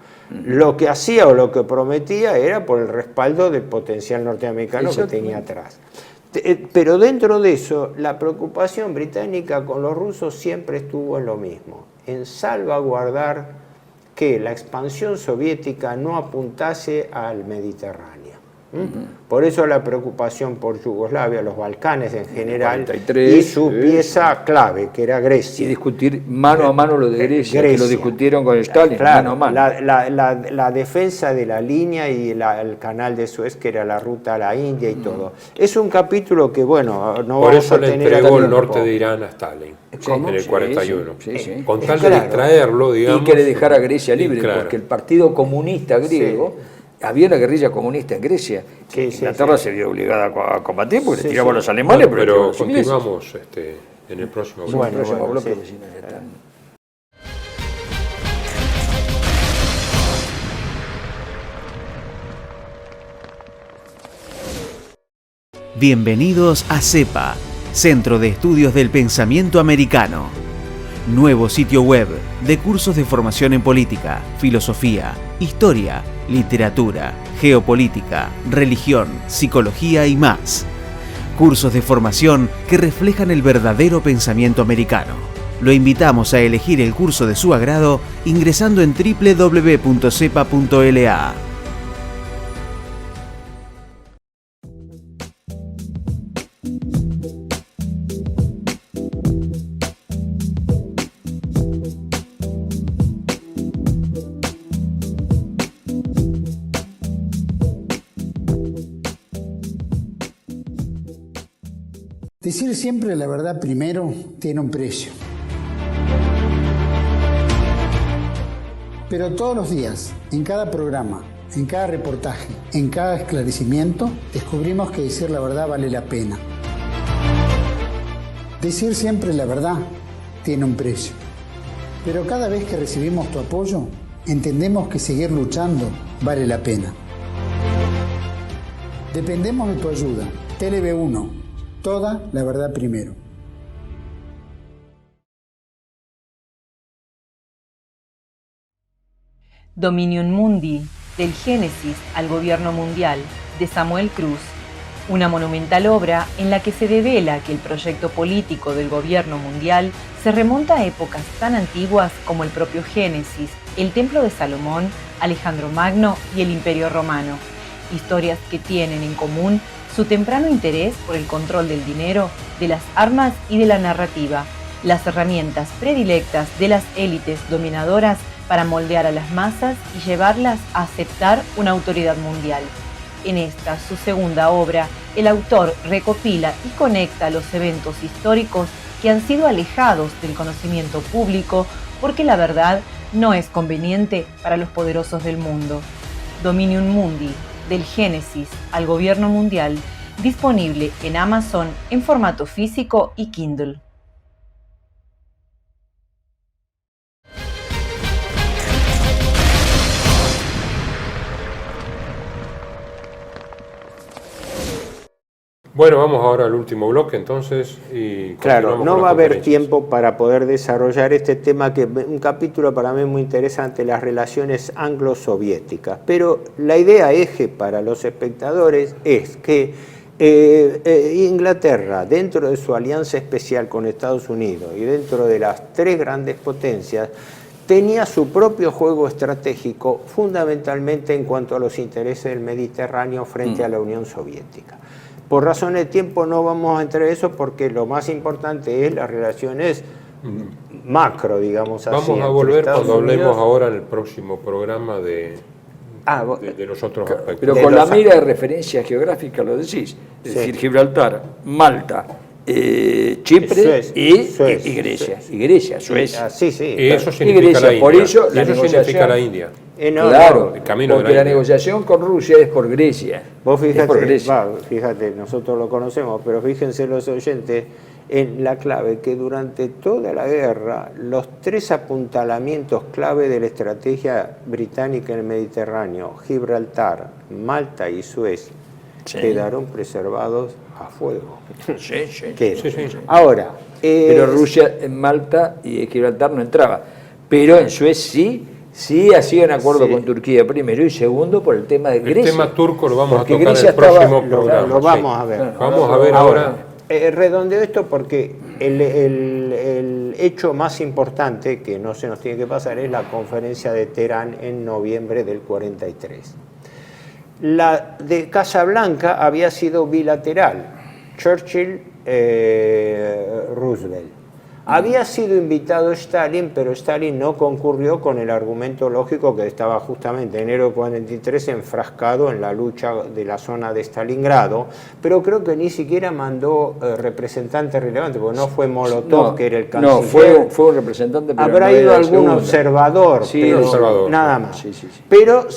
Lo que hacía o lo que prometía era por el respaldo del potencial norteamericano que tenía atrás. Pero dentro de eso, la preocupación británica con los rusos siempre estuvo en lo mismo, en salvaguardar que la expansión soviética no apuntase al Mediterráneo. Por eso la preocupación por Yugoslavia, los Balcanes en general, 43, y su pieza clave, que era Grecia. Y discutir mano a mano lo de Grecia, que lo discutieron con Stalin, claro, mano a mano. La defensa de la línea y el canal de Suez, que era la ruta a la India y todo. Es un capítulo que, bueno, no por vamos eso a le tener entregó aquí el norte tiempo. de Irán a Stalin ¿Cómo? en el 41. Sí. Con tal de distraerlo, digamos. Y que le dejara a Grecia libre, claro. porque el Partido Comunista griego, había una guerrilla comunista en Grecia, que Inglaterra se vio obligada a combatir porque le tiraban a los alemanes, Pero los ingleses. continuamos en el próximo bloque. Bueno, el próximo bloque, sí. porque si no ya están. Bienvenidos a CEPA, Centro de Estudios del Pensamiento Americano. Nuevo sitio web de cursos de formación en política, filosofía, historia, literatura, geopolítica, religión, psicología y más. Cursos de formación que reflejan el verdadero pensamiento americano. Lo invitamos a elegir el curso de su agrado ingresando en www.cepa.la. Decir siempre la verdad primero tiene un precio. Pero todos los días, en cada programa, en cada reportaje, en cada esclarecimiento, descubrimos que decir la verdad vale la pena. Decir siempre la verdad tiene un precio. Pero cada vez que recibimos tu apoyo, entendemos que seguir luchando vale la pena. Dependemos de tu ayuda. TLB1. Toda la verdad primero. Dominium Mundi, del Génesis al Gobierno Mundial, de Samuel Cruz, una monumental obra en la que se devela que el proyecto político del gobierno mundial se remonta a épocas tan antiguas como el propio Génesis, el Templo de Salomón, Alejandro Magno y el Imperio Romano. Historias que tienen en común su temprano interés por el control del dinero, de las armas y de la narrativa, las herramientas predilectas de las élites dominadoras para moldear a las masas y llevarlas a aceptar una autoridad mundial. En esta, su segunda obra, el autor recopila y conecta los eventos históricos que han sido alejados del conocimiento público porque la verdad no es conveniente para los poderosos del mundo. Dominium Mundi, del Génesis al Gobierno Mundial, disponible en Amazon en formato físico y Kindle. Bueno, vamos ahora al último bloque entonces. Y claro, continuamos no con va a las haber conferencias. tiempo para poder desarrollar este tema, que un capítulo para mí muy interesante, las relaciones anglo-soviéticas. Pero la idea eje para los espectadores es que Inglaterra, dentro de su alianza especial con Estados Unidos y dentro de las tres grandes potencias, tenía su propio juego estratégico, fundamentalmente en cuanto a los intereses del Mediterráneo frente a la Unión Soviética. Por razones de tiempo no vamos a entrar en eso, porque lo más importante es las relaciones macro, digamos así. Vamos a volver cuando hablemos ahora en el próximo programa de los otros aspectos. Pero con la mera referencia geográfica lo decís. Es decir, Gibraltar, Malta, Chipre y Grecia. Y Grecia, Suecia. Sí, sí. Y eso Y significa Grecia, la India. por eso Y la eso negociación- significa la India. Claro, el camino de porque la la India. negociación con Rusia es por Grecia. Vos es por Grecia. fíjate, nosotros lo conocemos, pero fíjense los oyentes en la clave que durante toda la guerra los tres apuntalamientos clave de la estrategia británica en el Mediterráneo, Gibraltar, Malta y Suez, quedaron preservados a fuego. Sí, sí. Quedan. Ahora, Pero Rusia en Malta y en Gibraltar no entraba. Pero en Suecia sí hacía un acuerdo con Turquía primero y segundo por el tema de Grecia. El tema turco lo vamos Porque a tocar en Grecia el próximo estaba- programa. lo vamos sí. a ver. Claro. Vamos a ver ahora. Redondeo esto porque el hecho más importante que no se nos tiene que pasar es la conferencia de Teherán en noviembre del 43. La de Casablanca había sido bilateral, Churchill-Roosevelt. Había sido invitado Stalin, pero Stalin no concurrió con el argumento lógico que estaba justamente en enero de 43 enfrascado en la lucha de la zona de Stalingrado, pero creo que ni siquiera mandó representante relevante, porque no fue Molotov, que era el canciller. No, fue un representante, pero Habrá no ido era el algún segundo. observador, Sí, pero observador, nada sí. más. Sí, sí, sí. Pero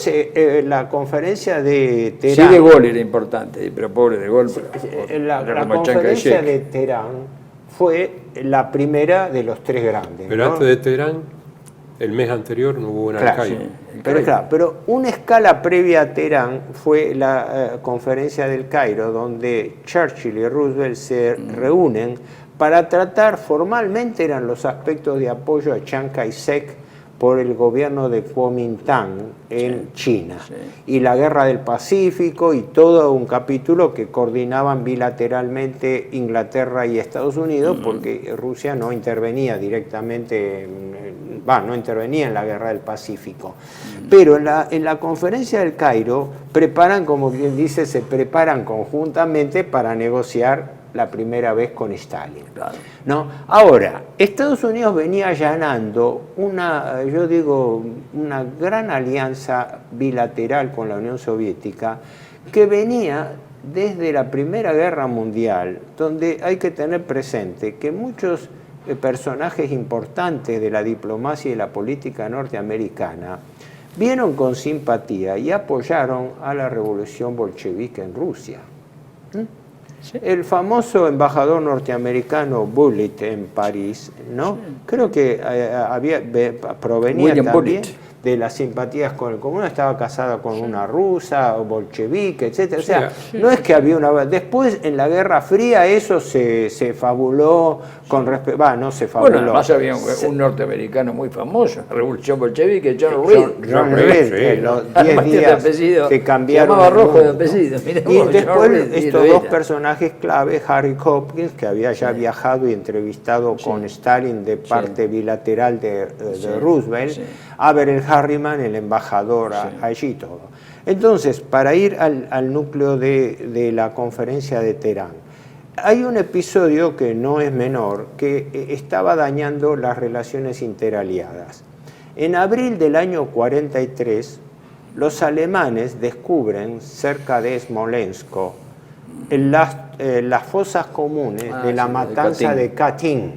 la conferencia de Sí, Teherán... De Gaulle era importante, pero pobre De Gaulle. La conferencia de Teherán fue la primera de los tres grandes. Pero ¿no? antes de Teherán, el mes anterior no hubo una Claro, Al-Qaeda. sí. Pero una escala previa a Teherán fue la conferencia del Cairo, donde Churchill y Roosevelt se reúnen para tratar, formalmente eran los aspectos de apoyo a Chiang Kai-shek por el gobierno de Kuomintang en China, y la guerra del Pacífico y todo un capítulo que coordinaban bilateralmente Inglaterra y Estados Unidos, porque Rusia no intervenía directamente, no intervenía en la guerra del Pacífico. Pero en la conferencia del Cairo preparan, como bien dice, se preparan conjuntamente para negociar la primera vez con Stalin. Claro. ¿No? Ahora, Estados Unidos venía allanando una gran alianza bilateral con la Unión Soviética que venía desde la Primera Guerra Mundial, donde hay que tener presente que muchos personajes importantes de la diplomacia y la política norteamericana vieron con simpatía y apoyaron a la revolución bolchevique en Rusia. El famoso embajador norteamericano Bullitt en París, ¿no? Creo que provenía William también Bullitt. de las simpatías con el comunismo, estaba casada con una rusa, o bolchevique, etc. O sea, no es que había una... Después, en la Guerra Fría, eso se fabuló con respecto... no se fabuló. Bueno, además había un norteamericano muy famoso, la Revolución Bolchevique, John Reed. John Reed, los 10 Además, tiene días apellido, que cambiaron se llamaba el Rojo de mundo, ¿no? apellido. Mirá Y vos, después John Reed, estos lo dos era. personajes clave, Harry Hopkins, que había ya viajado y entrevistado con Stalin de parte bilateral de Roosevelt, Averell Harriman, el embajador allí todo. Entonces, para ir al núcleo de la conferencia de Teherán, hay un episodio que no es menor, que estaba dañando las relaciones interaliadas. En abril del año 43, los alemanes descubren cerca de Smolensk el Last las fosas comunes de la sí, matanza de de Katyn,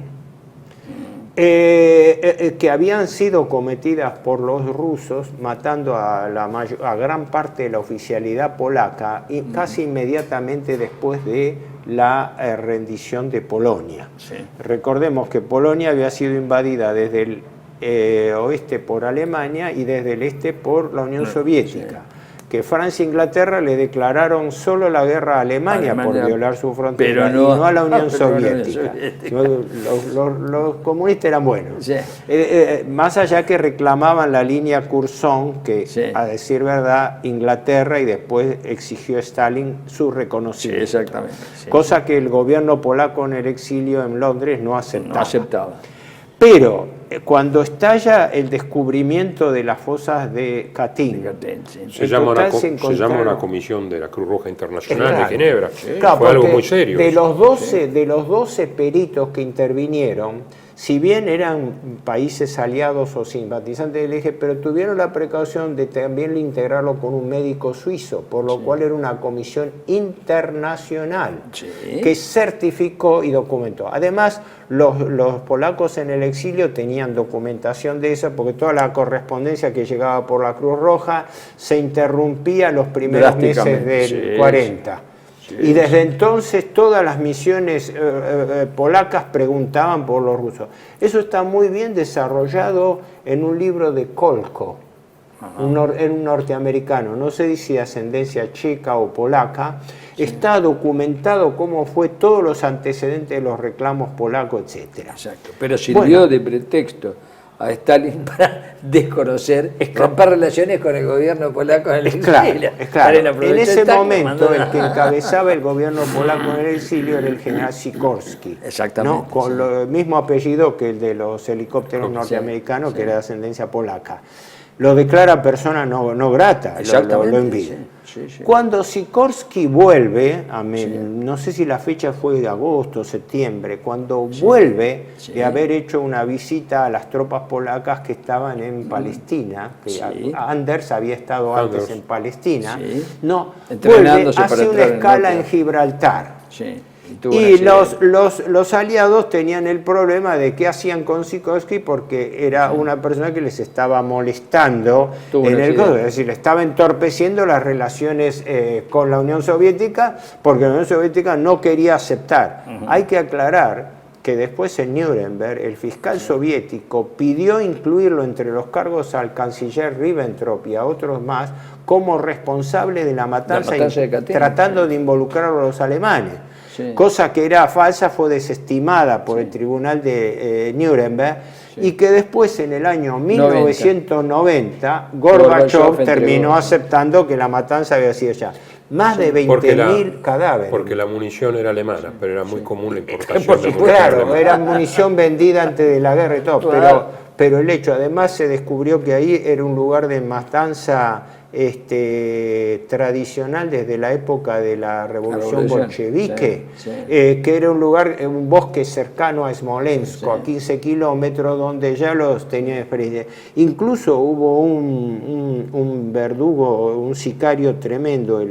que habían sido cometidas por los rusos, matando a gran parte de la oficialidad polaca, y casi inmediatamente después de la rendición de Polonia. Sí. Recordemos que Polonia había sido invadida desde el oeste por Alemania y desde el este por la Unión Soviética. Que Francia e Inglaterra le declararon solo la guerra a Alemania por violar su frontera, pero no, y no a la Unión pero no a la Unión Soviética. Soviética. Los comunistas eran buenos. Sí. Más allá que reclamaban la línea Curzon, que Sí. a decir verdad, Inglaterra y después exigió Stalin su Sí, reconocimiento. exactamente. Sí. Cosa que el gobierno polaco en el exilio en Londres no aceptaba. No aceptaba. Pero cuando estalla el descubrimiento de las fosas de Katyn, Se llama encontraron una comisión de la Cruz Roja Internacional Claro. de Ginebra. Claro, Fue algo porque muy serio. De eso. los 12 peritos que intervinieron, si bien eran países aliados o simpatizantes del eje, pero tuvieron la precaución de también integrarlo con un médico suizo, por lo cual era una comisión internacional que certificó y documentó. Además, los polacos en el exilio tenían documentación de eso, porque toda la correspondencia que llegaba por la Cruz Roja se interrumpía los primeros meses del 40. Y desde entonces todas las misiones polacas preguntaban por los rusos. Eso está muy bien desarrollado en un libro de Kolko, un norteamericano, no sé si de ascendencia checa o polaca. Está documentado cómo fue todos los antecedentes de los reclamos polacos, etc. Exacto. Pero sirvió de pretexto a Stalin para desconocer, romper relaciones con el gobierno polaco en el exilio. Es claro. En ese momento, el que encabezaba el gobierno polaco en el exilio era el general Sikorski. Exactamente. ¿No? Con el mismo apellido que el de los helicópteros norteamericanos, que era de ascendencia polaca. Lo declara persona no grata, lo envía. Cuando Sikorski vuelve, no sé si la fecha fue de agosto o septiembre, cuando vuelve de haber hecho una visita a las tropas polacas que estaban en Palestina, que Anders había estado antes en Palestina, vuelve, hace una escala en Gibraltar. Y los aliados tenían el problema de qué hacían con Sikorski, porque era una persona que les estaba molestando es decir, le estaba entorpeciendo las relaciones con la Unión Soviética, porque la Unión Soviética no quería aceptar. Hay que aclarar que después en Nuremberg el fiscal soviético pidió incluirlo entre los cargos al canciller Ribbentrop y a otros más como responsable de la matanza de Katyn, tratando de involucrar a los alemanes. Cosa que era falsa, fue desestimada por el tribunal de Nuremberg, y que después en el año 1990 Gorbachev terminó aceptando que la matanza había sido ya. Más de 20.000 cadáveres. Porque la munición era alemana, pero era muy común la importación de munición Claro, alemana. era munición vendida antes de la guerra y todo, pero el hecho, además se descubrió que ahí era un lugar de matanza tradicional desde la época de la revolución bolchevique, que era un lugar, un bosque cercano a Smolensk, a 15 kilómetros, donde ya los tenían experiencia. Incluso hubo un verdugo, un sicario tremendo,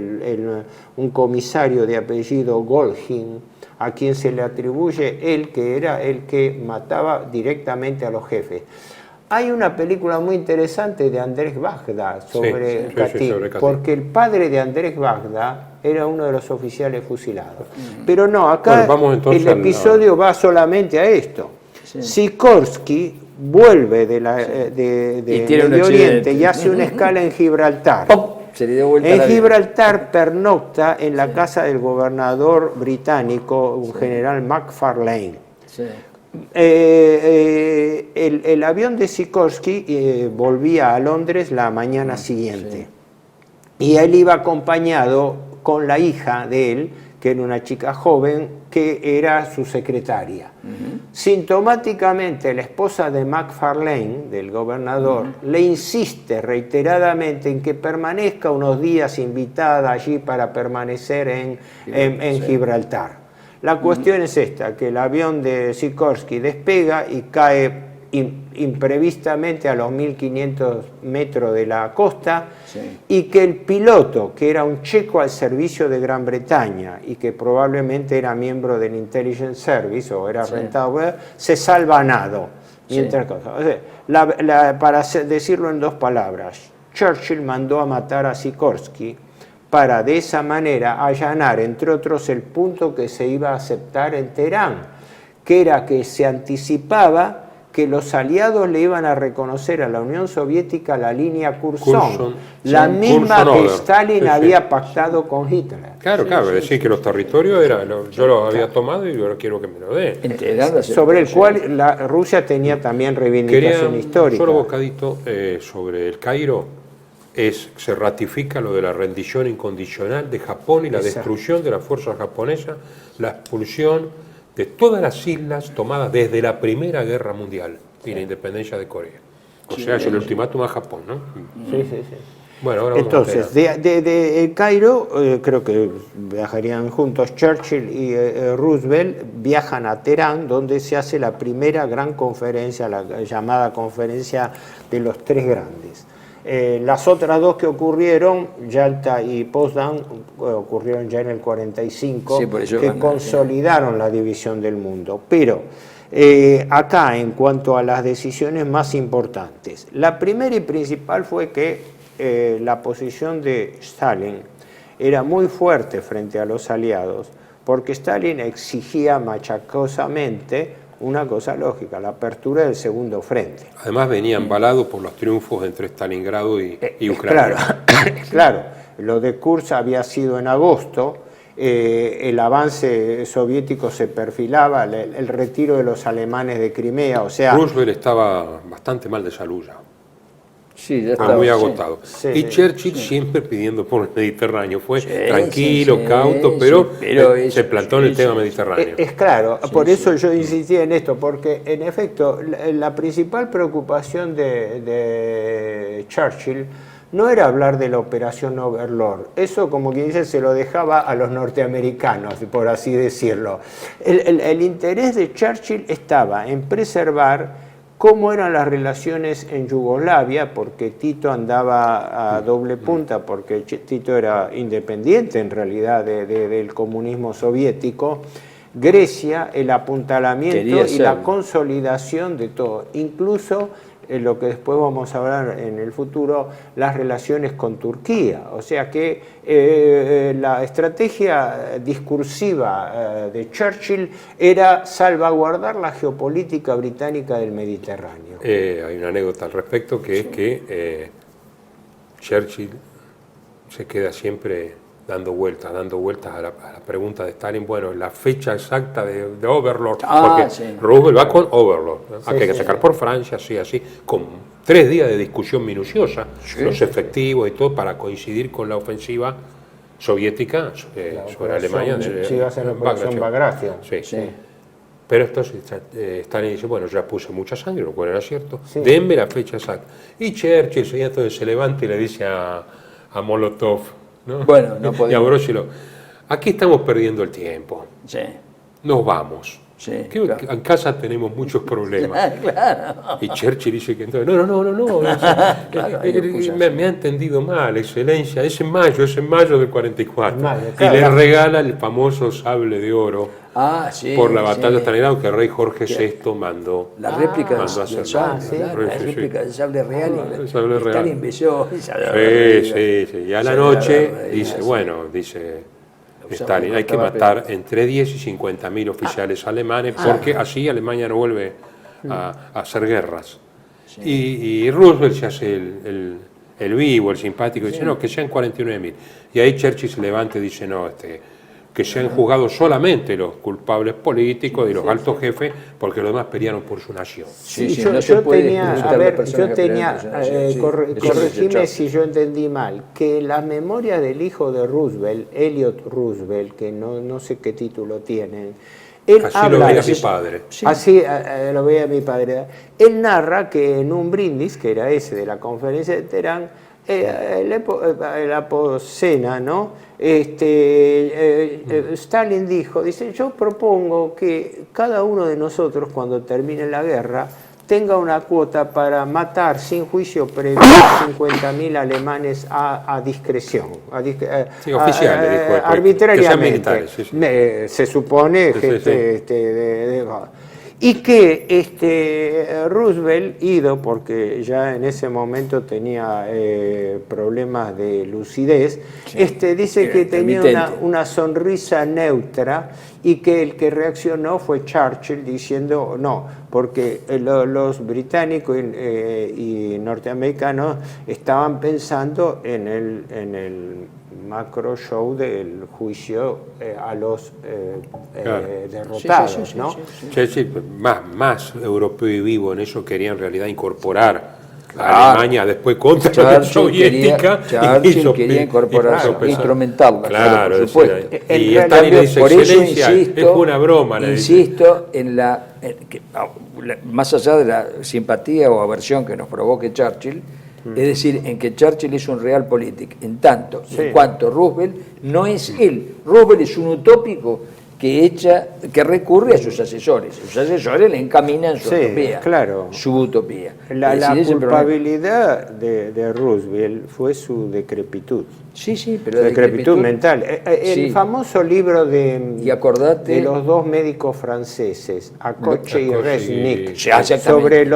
un comisario de apellido Golgin, a quien se le atribuye que era el que mataba directamente a los jefes. Hay una película muy interesante de Andrés Bagda sobre Katyn, porque el padre de Andrés Bagda era uno de los oficiales fusilados. Pero no, acá el episodio va solamente a esto. Sikorski vuelve de Medio Oriente y hace una escala en Gibraltar. En Gibraltar pernocta en la casa del gobernador británico, un general McFarlane. El avión de Sikorski volvía a Londres la mañana siguiente, y él iba acompañado con la hija de él, que era una chica joven, que era su secretaria. Sintomáticamente, la esposa de McFarlane, del gobernador, le insiste reiteradamente en que permanezca unos días invitada allí para permanecer en Gibraltar. La cuestión es esta, que el avión de Sikorski despega y cae imprevistamente a los 1500 metros de la costa, Sí. y que el piloto, que era un checo al servicio de Gran Bretaña y que probablemente era miembro del Intelligence Service o era Sí. rentado, se salva a nado. Mientras, o sea, para decirlo en dos palabras, Churchill mandó a matar a Sikorsky para de esa manera allanar, entre otros, el punto que se iba a aceptar en Teherán, que era que se anticipaba que los aliados le iban a reconocer a la Unión Soviética la línea Curzon, la sí, misma que Curzon-Oder. Stalin Sí, sí. había pactado con Hitler. Claro, claro, es decir, que los territorios yo los había tomado y yo quiero que me lo den. En Teherán la Sobre el aceptación. cual Rusia tenía también Quería reivindicación un histórica. solo bocadito sobre el Cairo. Se ratifica lo de la rendición incondicional de Japón y la Exacto. destrucción de las fuerzas japonesas, la expulsión de todas las islas tomadas desde la Primera Guerra Mundial y la independencia de Corea. O sea, es el ultimátum a Japón, ¿no? Sí, sí, sí. Bueno, ahora vamos a Entonces, de El Cairo, creo que viajarían juntos. Churchill y Roosevelt viajan a Teherán, donde se hace la primera gran conferencia, la llamada Conferencia de los Tres Grandes. Las otras dos que ocurrieron, Yalta y Potsdam, ocurrieron ya en el 45, Sí, por eso que van a- consolidaron la división del mundo. Pero acá, en cuanto a las decisiones más importantes, la primera y principal fue que la posición de Stalin era muy fuerte frente a los aliados, porque Stalin exigía machacosamente una cosa lógica, la apertura del segundo frente. Además venía embalado por los triunfos entre Stalingrado y Ucrania. Claro, claro, lo de Kursk había sido en agosto, el avance soviético se perfilaba, el retiro de los alemanes de Crimea, o sea... Roosevelt estaba bastante mal de salud ya. Sí, ya estaba, Muy sí. agotado. Sí, y sí, Churchill siempre pidiendo por el Mediterráneo. Fue Sí, tranquilo, sí, sí, cauto, sí, pero, pero se plantó en el sí, tema sí. mediterráneo. Es claro, por eso yo insistía en esto, porque en efecto la principal preocupación de Churchill no era hablar de la operación Overlord, eso como quien dice se lo dejaba a los norteamericanos, por así decirlo. El interés de Churchill estaba en preservar cómo eran las relaciones en Yugoslavia, porque Tito andaba a doble punta, porque Tito era independiente en realidad del comunismo soviético, Grecia, el apuntalamiento Quería y la serlo. consolidación de todo, incluso lo que después vamos a hablar en el futuro, las relaciones con Turquía. O sea que la estrategia discursiva de Churchill era salvaguardar la geopolítica británica del Mediterráneo. Hay una anécdota al respecto que es que Churchill se queda siempre dando vueltas a la pregunta de Stalin. Bueno, la fecha exacta de Overlord, porque sí. Roosevelt va con Overlord, ¿no? Sí, Hay que sí. sacar por Francia, así, con 3 días de discusión minuciosa, los efectivos y todo, para coincidir con la ofensiva soviética sobre Alemania. Sí, iba a ser la operación Bagration. Sí. Sí. Pero entonces Stalin dice, bueno, ya puse mucha sangre, lo cual era cierto, Sí. denme la fecha exacta. Y Churchill entonces se levanta y le dice a Molotov, ¿no? Bueno, no y a podemos. Brochilo, aquí estamos perdiendo el tiempo, Sí, nos vamos. sí. Que Claro. en casa tenemos muchos problemas. Claro. Y Churchill dice que entonces, no, Claro, ahí lo puso me ha entendido mal, excelencia, es en mayo del 44. En mayo, Y claro. le regala el famoso sable de oro Ah, sí. por la batalla de sí. Stalingrado que el rey Jorge VI mandó. La réplica mandó a del hacer. sable, sí. ¿verdad? La Sí, sí. réplica del sable real. El sable real. Stalin besó. Sí. Y a la Sí, noche la dice, sí. bueno, dice Usaba Stalin, hay que cortaba matar entre 10 y 50.000 oficiales alemanes porque así Alemania no vuelve a hacer guerras. Y Roosevelt se hace el vivo, el simpático, dice, no, que sean 49.000. Y ahí Churchill se levanta y dice, no, que sean juzgados solamente los culpables políticos y los altos jefes, porque los demás pelearon por su nación. Sí, yo, no se yo puede tenía, disfrutar a la ver, persona yo que pelea tenía, en persona, sí, sí. Eso corregime dice si yo entendí mal, que las memorias del hijo de Roosevelt, Elliot Roosevelt, que no sé qué título tienen, él Así habla, lo veía mi padre. Así lo veía mi padre. Él narra que en un brindis, que era ese de la conferencia de Teherán, la poscena, ¿no? Stalin dice, yo propongo que cada uno de nosotros cuando termine la guerra tenga una cuota para matar sin juicio previo 50.000 alemanes a discreción, oficiales, dijo, arbitrariamente. Que sean militares, sí. Se supone que y que Roosevelt, ido porque ya en ese momento tenía problemas de lucidez, dice que tenía una sonrisa neutra, y que el que reaccionó fue Churchill diciendo no, porque los británicos y norteamericanos estaban pensando en el macro show del juicio a los derrotados, ¿no? Sí, más europeo y vivo en eso quería en realidad incorporar a Alemania después contra la Unión Soviética. Churchill quería incorporar, instrumentarla, claro, por supuesto. Y Stalin le dice, por eso excelencia, es una broma. Insisto en más allá de la simpatía o aversión que nos provoque Churchill, es decir, en que Churchill es un realpolitik, en cuanto Roosevelt no es él. Roosevelt es un utópico que recurre a sus asesores. Sus asesores le encaminan su utopía, su utopía. La culpabilidad de Roosevelt fue su decrepitud. Sí, pero decrepitud mental. El famoso libro de los dos médicos franceses, Acoche y Resnick, sobre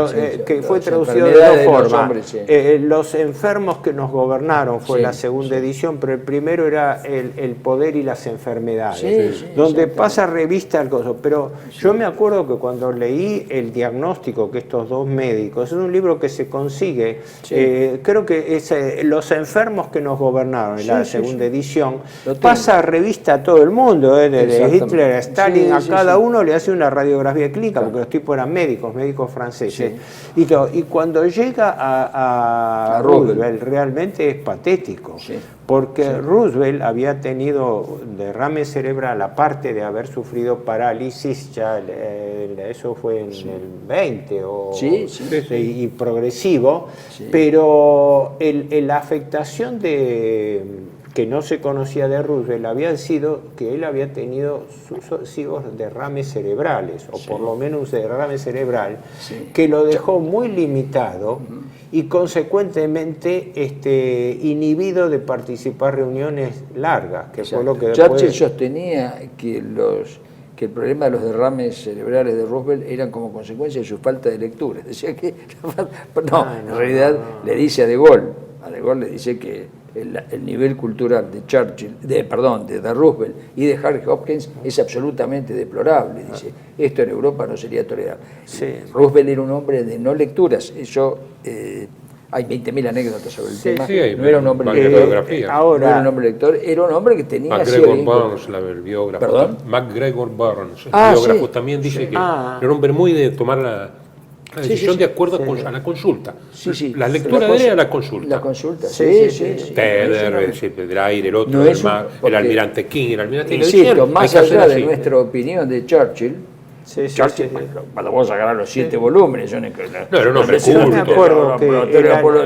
que fue traducido de dos formas. Los enfermos que nos gobernaron fue la segunda edición, pero el primero era el poder y las enfermedades, donde pasa revista al coso. Pero yo me acuerdo que cuando leí el diagnóstico que estos dos médicos, es un libro que se consigue, creo que es Los enfermos que nos gobernaron, en la segunda edición, pasa a revista a todo el mundo, desde Hitler a Stalin, a cada uno le hace una radiografía clínica, porque los tipos eran médicos franceses. Y cuando llega a Roosevelt, realmente es patético. Porque Roosevelt había tenido derrame cerebral, aparte de haber sufrido parálisis, eso fue en el 20 y progresivo, pero la afectación que no se conocía de Roosevelt había sido que él había tenido sucesivos derrames cerebrales, o por lo menos un derrame cerebral, que lo dejó muy limitado y consecuentemente inhibido de participar en reuniones largas, que fue lo que después... Churchill sostenía que el problema de los derrames cerebrales de Roosevelt eran como consecuencia de su falta de lectura. Decía que en realidad le dice a De Gaulle le dice que el nivel cultural de Roosevelt y de Harry Hopkins es absolutamente deplorable. Dice, esto en Europa no sería tolerable. Roosevelt era un hombre de no lecturas. Hay 20.000 anécdotas sobre el tema. No era un hombre lector. No era un hombre lector, era un hombre que tenía... MacGregor Burns, el biógrafo. ¿Perdón? MacGregor Burns, el biógrafo, también dice que era un hombre muy de tomar la decisión de acuerdo a la consulta. La lectura de él era la consulta. La consulta, Teder, Dreyer, el otro, el almirante King, el almirante King. Insisto, más allá de nuestra opinión de Churchill, cuando vamos a ganar los 7 volúmenes, no era un hombre culto. Me acuerdo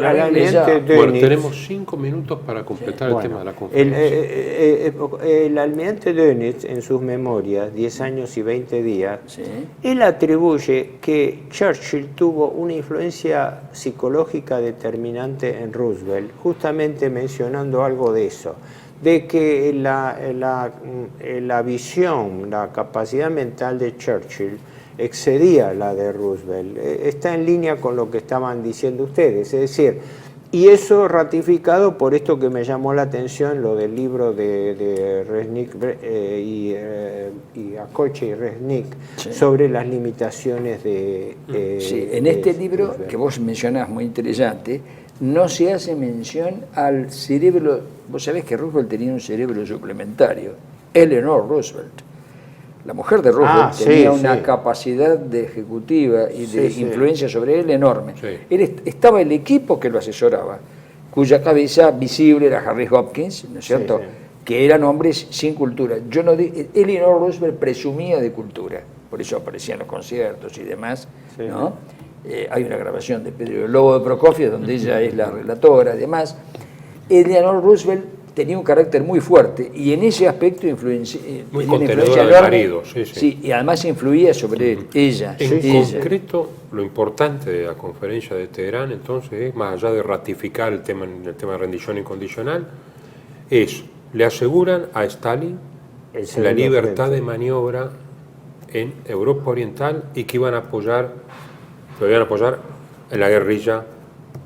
que tenemos 5 minutos para completar el tema de la conferencia. El almirante Dönitz, en sus memorias, 10 años y 20 días, él atribuye que Churchill tuvo una influencia psicológica determinante en Roosevelt, justamente mencionando algo de eso, de que la visión, la capacidad mental de Churchill excedía la de Roosevelt. Está en línea con lo que estaban diciendo ustedes, es decir, y eso ratificado por esto que me llamó la atención, lo del libro de Resnick y Acoche y Resnick, sobre las limitaciones de... en este libro Roosevelt, que vos mencionás, muy interesante, no se hace mención al cerebro. Vos sabés que Roosevelt tenía un cerebro suplementario, Eleanor Roosevelt. La mujer de Roosevelt tenía una capacidad de ejecutiva y de influencia sobre él enorme. Estaba el equipo que lo asesoraba, cuya cabeza visible era Harry Hopkins, ¿no es cierto? Que eran hombres sin cultura. Eleanor Roosevelt presumía de cultura, por eso aparecían los conciertos y demás, ¿no? Hay una grabación de Pedro el Lobo de Prokofiev donde ella es la relatora, además. Eleanor Roosevelt tenía un carácter muy fuerte y en ese aspecto Muy tenía una contenedora influencia del enorme. marido, sí. Y además influía sobre él, ella. En concreto, lo importante de la conferencia de Teherán, entonces, es, más allá de ratificar el tema de rendición incondicional, es, le aseguran a Stalin la libertad de maniobra en Europa Oriental y que lo iban a apoyar en la guerrilla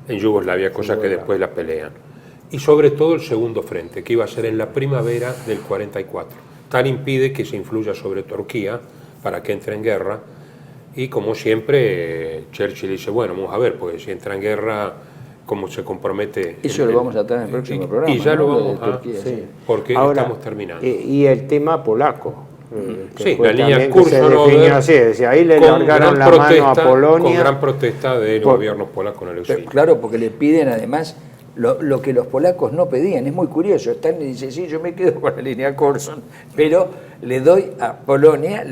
en Yugoslavia, cosa que después la pelean. Y sobre todo el segundo frente, que iba a ser en la primavera del 44. Tal impide que se influya sobre Turquía para que entre en guerra. Y como siempre, Churchill dice, bueno, vamos a ver, pues si entra en guerra, ¿cómo se compromete? Eso lo vamos a tratar en el próximo programa. Y ya ¿no? lo vamos a... Turquía, sí. Porque Ahora, estamos terminando. Y el tema polaco. Que Sí, fue la línea también que se Kurzonover, definió así, decía, ahí le con largaron gran la mano a protesta, Polonia. con gran protesta del gobierno polaco en el exilio. Claro, porque le piden además lo que los polacos no pedían. Es muy curioso. Stalin dice, sí, yo me quedo con la línea Curzon, pero le doy a Polonia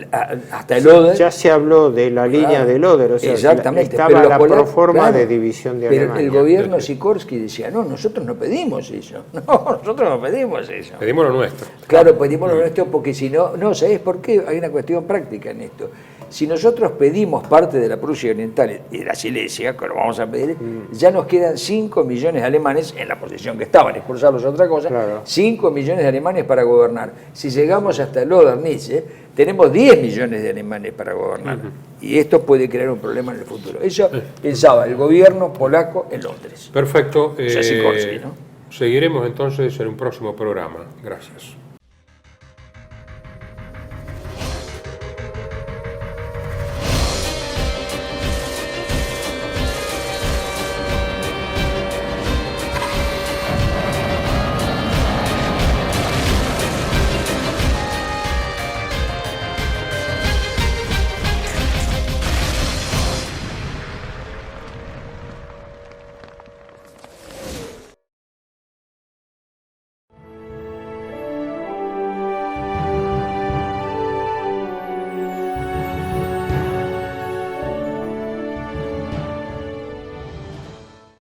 hasta el Oder. Ya se habló de la línea del Oder, o sea, exactamente, estaba pero los la polacos, proforma claro, de división de pero Alemania. el gobierno Sikorsky decía, no, nosotros no pedimos eso. No, nosotros no pedimos eso. Pedimos lo nuestro. Claro, pedimos lo nuestro porque si no, ¿sabés por qué? Hay una cuestión práctica en esto. Si nosotros pedimos parte de la Prusia Oriental y de la Silesia, que lo vamos a pedir, ya nos quedan 5 millones de alemanes en la posición que estaban, expulsarlos es otra cosa, Claro. 5 millones de alemanes para gobernar. Si llegamos hasta el Oder-Nietzsche, tenemos 10 millones de alemanes para gobernar. Y esto puede crear un problema en el futuro. Eso pensaba el gobierno polaco en Londres. Perfecto. O sea, Sikorsky, ¿no? Seguiremos entonces en un próximo programa. Gracias.